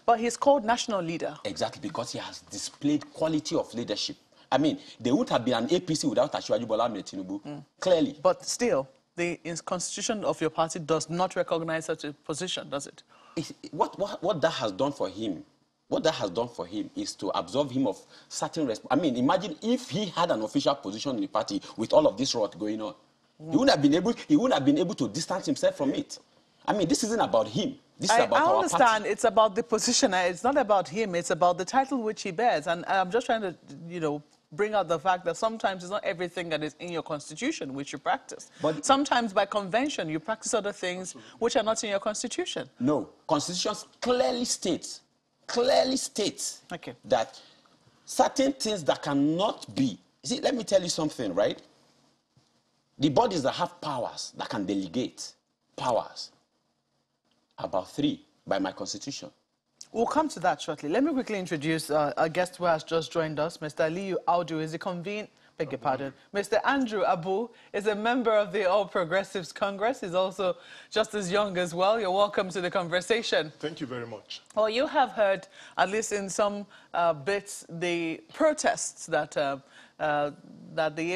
But he's called national leader. Exactly, because he has displayed quality of leadership. I mean, there would have been an APC without Asiwaju Bola Ahmed Tinubu, clearly. But still, the constitution of your party does not recognize such a position, does it? What that has done for him, is to absolve him of certain I mean, imagine if he had an official position in the party with all of this rot going on. He wouldn't have been able to distance himself from it. I mean, this isn't about him. This is about our party. I understand it's about the position. It's not about him. It's about the title which he bears. And I'm just trying to, bring out the fact that sometimes it's not everything that is in your constitution which you practice. But sometimes by convention, you practice other things which are not in your constitution. No. Constitution clearly states that certain things that cannot be... See, let me tell you something, right? The bodies that have powers, that can delegate powers, about 3 by my constitution. We'll come to that shortly. Let me quickly introduce a guest who has just joined us. Mr. Aliyu Audu is the beg your pardon. Mr. Andrew Abu is a member of the All Progressives Congress. He's also just as young as well. You're welcome to the conversation. Thank you very much. Well, you have heard, at least in some bits, the protests that the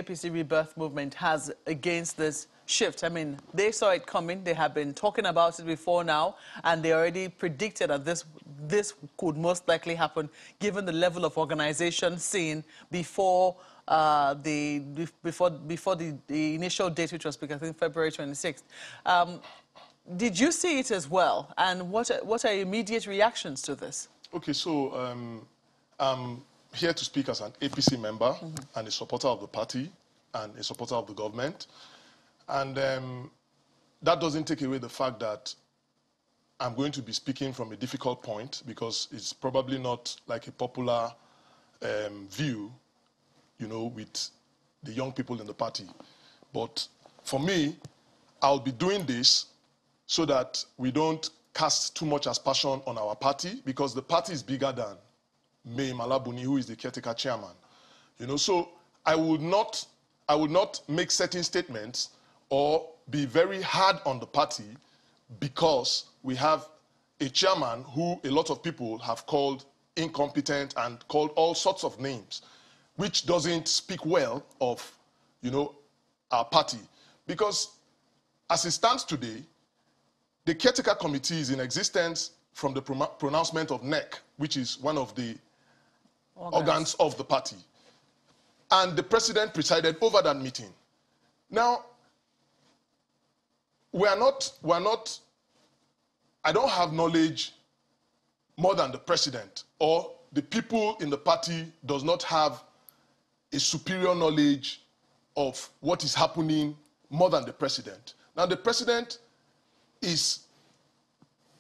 APC Rebirth movement has against this shift. I mean, they saw it coming. They have been talking about it before now, and they already predicted that this could most likely happen, given the level of organization seen before the initial date, which was, I think, February 26th. Did you see it as well? And what are immediate reactions to this? Okay, so I'm here to speak as an APC member and a supporter of the party and a supporter of the government. And that doesn't take away the fact that I'm going to be speaking from a difficult point because it's probably not like a popular view, you know, with the young people in the party. But for me, I'll be doing this so that we don't cast too much aspersion on our party, because the party is bigger than May Malabuni, who is the caretaker chairman. You know, so I would not make certain statements or be very hard on the party because we have a chairman who a lot of people have called incompetent and called all sorts of names, which doesn't speak well of, you know, our party. Because as it stands today, the caretaker committee is in existence from the pronouncement of NEC, which is one of the organs of the party. And the president presided over that meeting. Now, I don't have knowledge more than the president, or the people in the party does not have a superior knowledge of what is happening more than the president. Now, the president is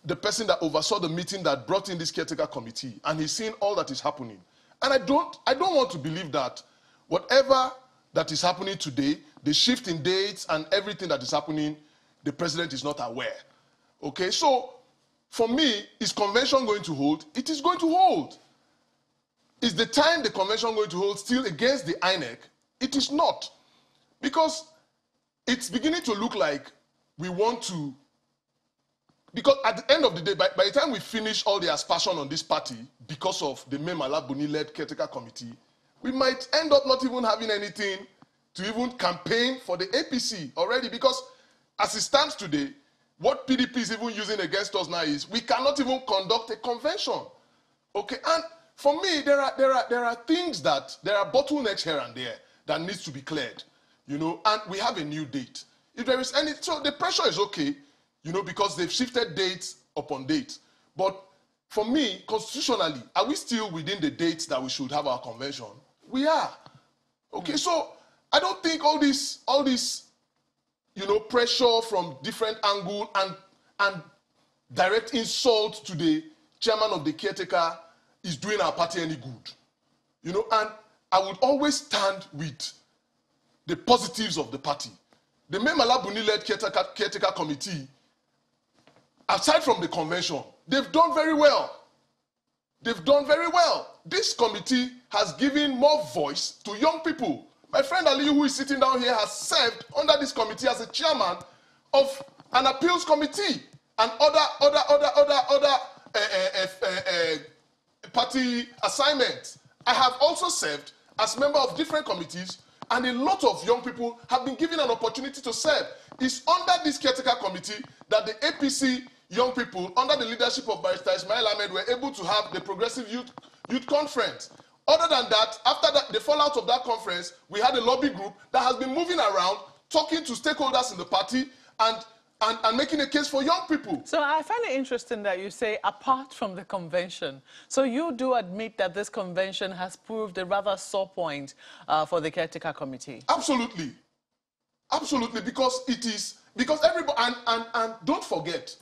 the person that oversaw the meeting that brought in this caretaker committee, and he's seen all that is happening. And I don't want to believe that whatever that is happening today, the shift in dates and everything that is happening, the president is not aware. Okay, so for me, is convention going to hold? It is going to hold. Is the time the convention going to hold still against the INEC? It is not. Because it's beginning to look like we want to, because at the end of the day, by the time we finish all the aspersion on this party because of the Memala Buni-led caretaker committee, we might end up not even having anything to even campaign for the APC already, because as it stands today, what PDP is even using against us now is we cannot even conduct a convention. Okay, and for me, there are things that, there are bottlenecks here and there that needs to be cleared, you know, and we have a new date. If there is any, so the pressure is okay, you know, because they've shifted dates upon dates. But for me, constitutionally, are we still within the dates that we should have our convention? We are. Okay, so I don't think all this, you know, pressure from different angles and direct insult to the chairman of the caretaker is doing our party any good. You know, and I would always stand with the positives of the party. The Memala Buni-led caretaker committee, aside from the convention, they've done very well. They've done very well. This committee has given more voice to young people. My friend Ali, who is sitting down here, has served under this committee as a chairman of an appeals committee and other party assignments. I have also served as member of different committees, and a lot of young people have been given an opportunity to serve. It's under this caretaker committee that the APC young people, under the leadership of Barrister Ismail Ahmed, were able to have the Progressive Youth Conference. Other than that, after that, the fallout of that conference, we had a lobby group that has been moving around, talking to stakeholders in the party and making a case for young people. So I find it interesting that you say, apart from the convention. So you do admit that this convention has proved a rather sore point for the caretaker committee? Absolutely. Absolutely, because it is, because everybody, and don't forget,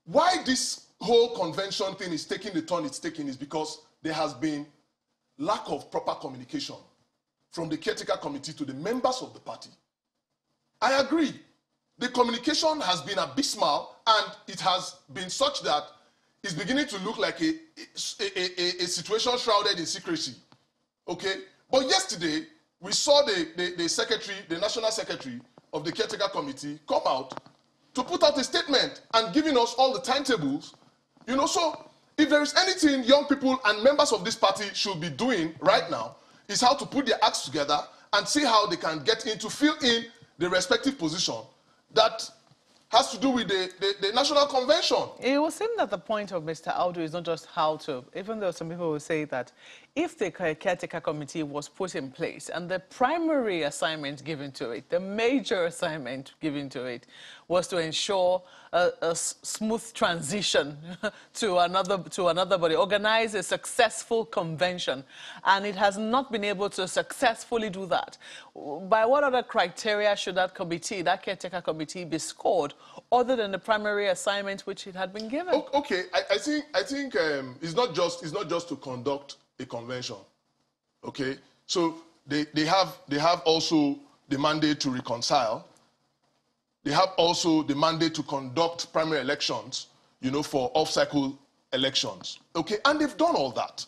why this whole convention thing is taking the turn it's taking is because there has been lack of proper communication from the caretaker committee to the members of the party. I agree. The communication has been abysmal, and it has been such that it's beginning to look like a situation shrouded in secrecy. Okay? But yesterday, we saw the secretary, the national secretary of the caretaker committee come out to put out a statement and giving us all the timetables. You know, so if there is anything young people and members of this party should be doing right now, is how to put their acts together and see how they can get in to fill in the respective position that has to do with the national convention. It will seem that the point of Mr. Audu is not just how to, even though some people will say that if the caretaker committee was put in place and the primary assignment given to it, the major assignment given to it, was to ensure a smooth transition to another body, organize a successful convention, and it has not been able to successfully do that. By what other criteria should that committee, that caretaker committee, be scored, other than the primary assignment which it had been given? Okay, I think it's not just to conduct a convention. Okay, so they have also the mandate to reconcile. They have also the mandate to conduct primary elections, you know, for off-cycle elections. Okay, and they've done all that.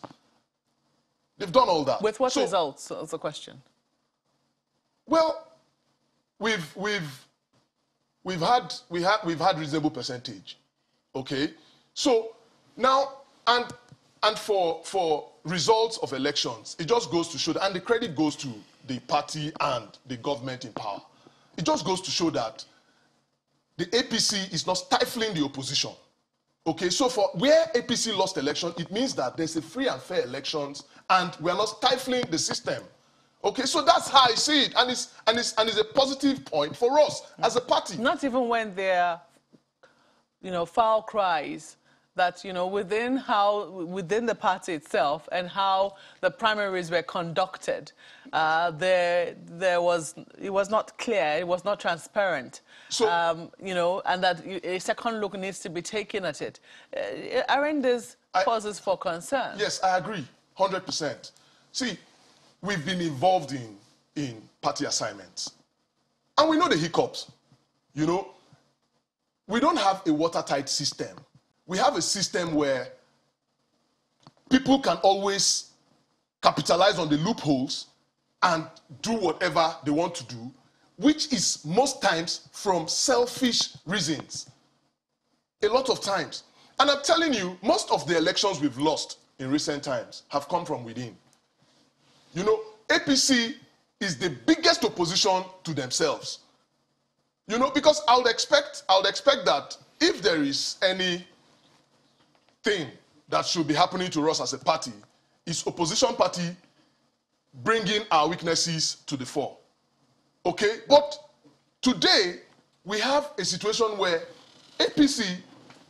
They've done all that. With what results? Is the question. Well, we've had reasonable percentage. Okay, so now and for results of elections, it just goes to show that, and the credit goes to the party and the government in power. It just goes to show that the APC is not stifling the opposition. Okay, so for where APC lost election, it means that there's a free and fair elections, and we are not stifling the system. Okay, so that's how I see it, and it's a positive point for us as a party. Not even when there are, you know, foul cries that, you know, within the party itself and how the primaries were conducted, it was not clear, it was not transparent. So, you know, and that a second look needs to be taken at it. Aren't these causes for concern? Yes, I agree, 100%. See, we've been involved in party assignments, and we know the hiccups. You know, we don't have a watertight system. We have a system where people can always capitalize on the loopholes and do whatever they want to do, which is most times from selfish reasons. A lot of times. And I'm telling you, most of the elections we've lost in recent times have come from within. You know, APC is the biggest opposition to themselves. You know, because I would expect that if there is any thing that should be happening to us as a party, is opposition party bringing our weaknesses to the fore. Okay, but today we have a situation where APC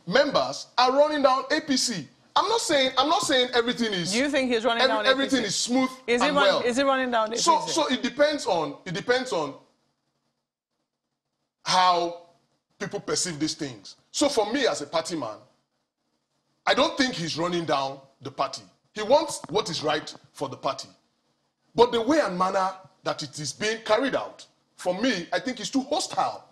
members are running down APC. I'm not saying everything is. Do you think he's running down APC? Everything is smooth and well. Is he running down APC? So it depends on how people perceive these things. So for me as a party man, I don't think he's running down the party. He wants what is right for the party. But the way and manner that it is being carried out, for me, I think is too hostile.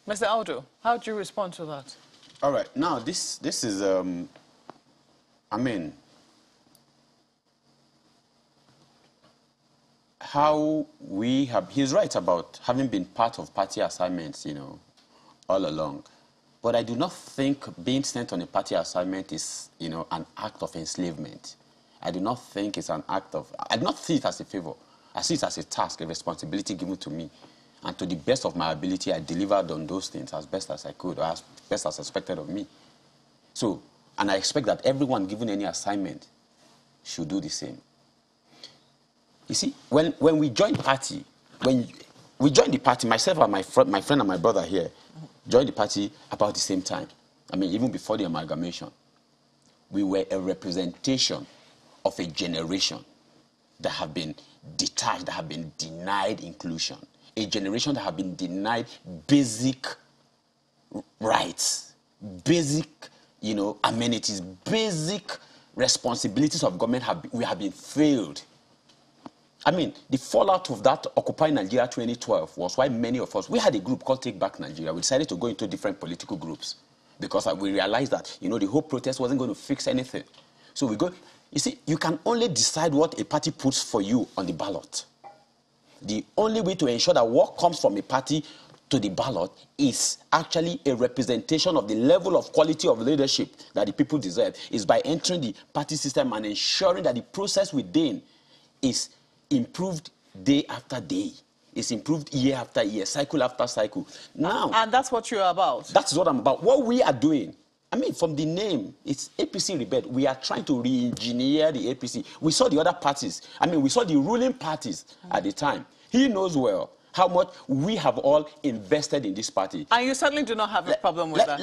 Mr. Aldo, how do you respond to that? All right. Now, this is, I mean, how we have, he's right about having been part of party assignments, you know, all along. But I do not think being sent on a party assignment is, you know, an act of enslavement. I do not think it's an act of, I do not see it as a favor. I see it as a task, a responsibility given to me. And to the best of my ability, I delivered on those things as best as I could, or as best as expected of me. So, and I expect that everyone given any assignment should do the same. You see, when we joined party, when we joined the party, myself and my friend and my brother here joined the party about the same time. I mean, even before the amalgamation. We were a representation of a generation that have been detached, that have been denied inclusion. A generation that have been denied basic rights, basic, you know, amenities, basic responsibilities of government. We have been failed. I mean, the fallout of that Occupy Nigeria 2012 was why many of us, we had a group called Take Back Nigeria. We decided to go into different political groups because we realized that, you know, the whole protest wasn't going to fix anything. So we go, you see, you can only decide what a party puts for you on the ballot. The only way to ensure that what comes from a party to the ballot is actually a representation of the level of quality of leadership that the people deserve is by entering the party system and ensuring that the process within is improved day after day. It's improved year after year, cycle after cycle. Now, and that's what you're about. That's what I'm about. What we are doing, I mean, from the name, it's APC Rebel. We are trying to re-engineer the APC. We saw the other parties. I mean, we saw the ruling parties at the time. He knows well how much we have all invested in this party. And you certainly do not have a problem with that.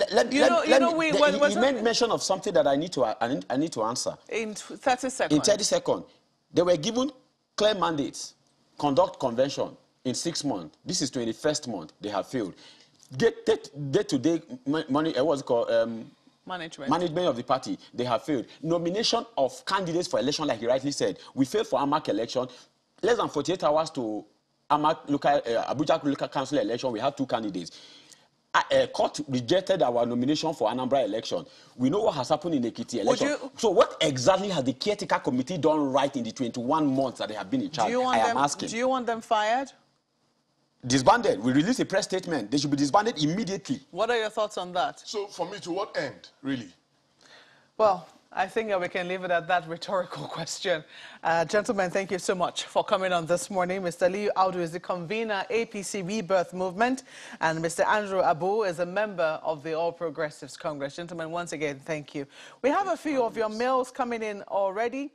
He made mention of something that I need to answer. In 30 seconds. In 30 seconds, they were given clear mandates, conduct convention in 6 months. This is 21st month. They have failed. Day-to-day money, what's it called? Management of the party, they have failed. Nomination of candidates for election, like he rightly said, we failed for Amak election. Less than 48 hours to Abuja local council election, we had 2 candidates. Court rejected our nomination for Anambra election. We know what has happened in Ekiti election. So what exactly has the caretaker committee done right in the 21 months that they have been in charge? I am asking. Do you want them fired? Disbanded. We released a press statement. They should be disbanded immediately. What are your thoughts on that? So for me, to what end, really? Well, I think we can leave it at that rhetorical question. Gentlemen, thank you so much for coming on this morning. Mr. Liu Audu is the convener, APC Rebirth Movement, and Mr. Andrew Abu is a member of the All Progressives Congress. Gentlemen, once again, thank you. We have a few of your mails coming in already.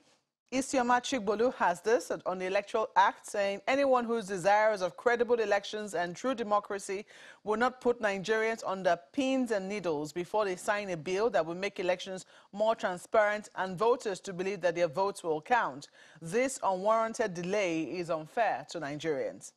Isioma Chigbolu has this on the Electoral Act, saying anyone who is desirous of credible elections and true democracy will not put Nigerians under pins and needles before they sign a bill that will make elections more transparent and voters to believe that their votes will count. This unwarranted delay is unfair to Nigerians.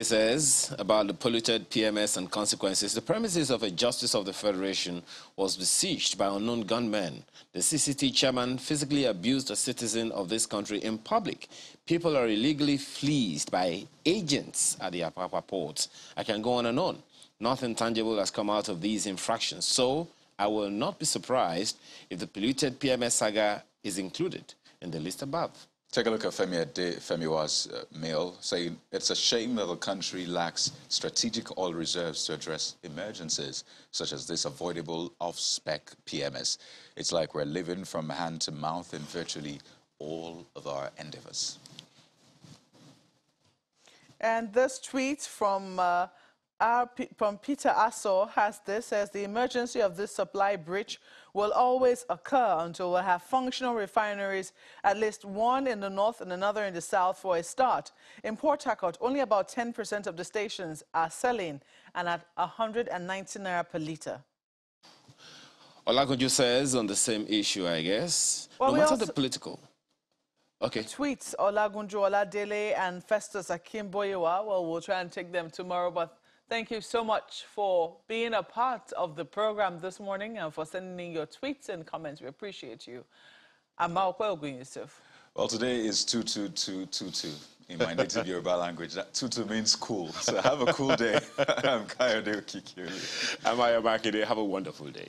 It says about the polluted PMS and consequences. The premises of a Justice of the Federation was besieged by unknown gunmen. The CCT chairman physically abused a citizen of this country in public. People are illegally fleeced by agents at the Apapa port. I can go on and on. Nothing tangible has come out of these infractions. So I will not be surprised if the polluted PMS saga is included in the list above. Take a look at Femiwa's mail, saying it's a shame that the country lacks strategic oil reserves to address emergencies, such as this avoidable off-spec PMS. It's like we're living from hand to mouth in virtually all of our endeavors. And this tweet from Peter Asso has this, says the emergency of this supply breach will always occur until we have functional refineries, at least one in the north and another in the south for a start. In Port Harcourt, only about 10% of the stations are selling and at 190 naira per litre. Olagunju says on the same issue, I guess, well, no matter the political. Okay. Tweets Olagunju Oladele and Festus Akimboyewa. Well, we'll try and take them tomorrow, but thank you so much for being a part of the program this morning and for sending in your tweets and comments. We appreciate you. I'm Maokwe Yusuf. Well, today is 2222 in my native Yoruba language. That tutu means cool. So have a cool day. I'm Kayode Okikiri. I'm Ayo Bakide. Have a wonderful day.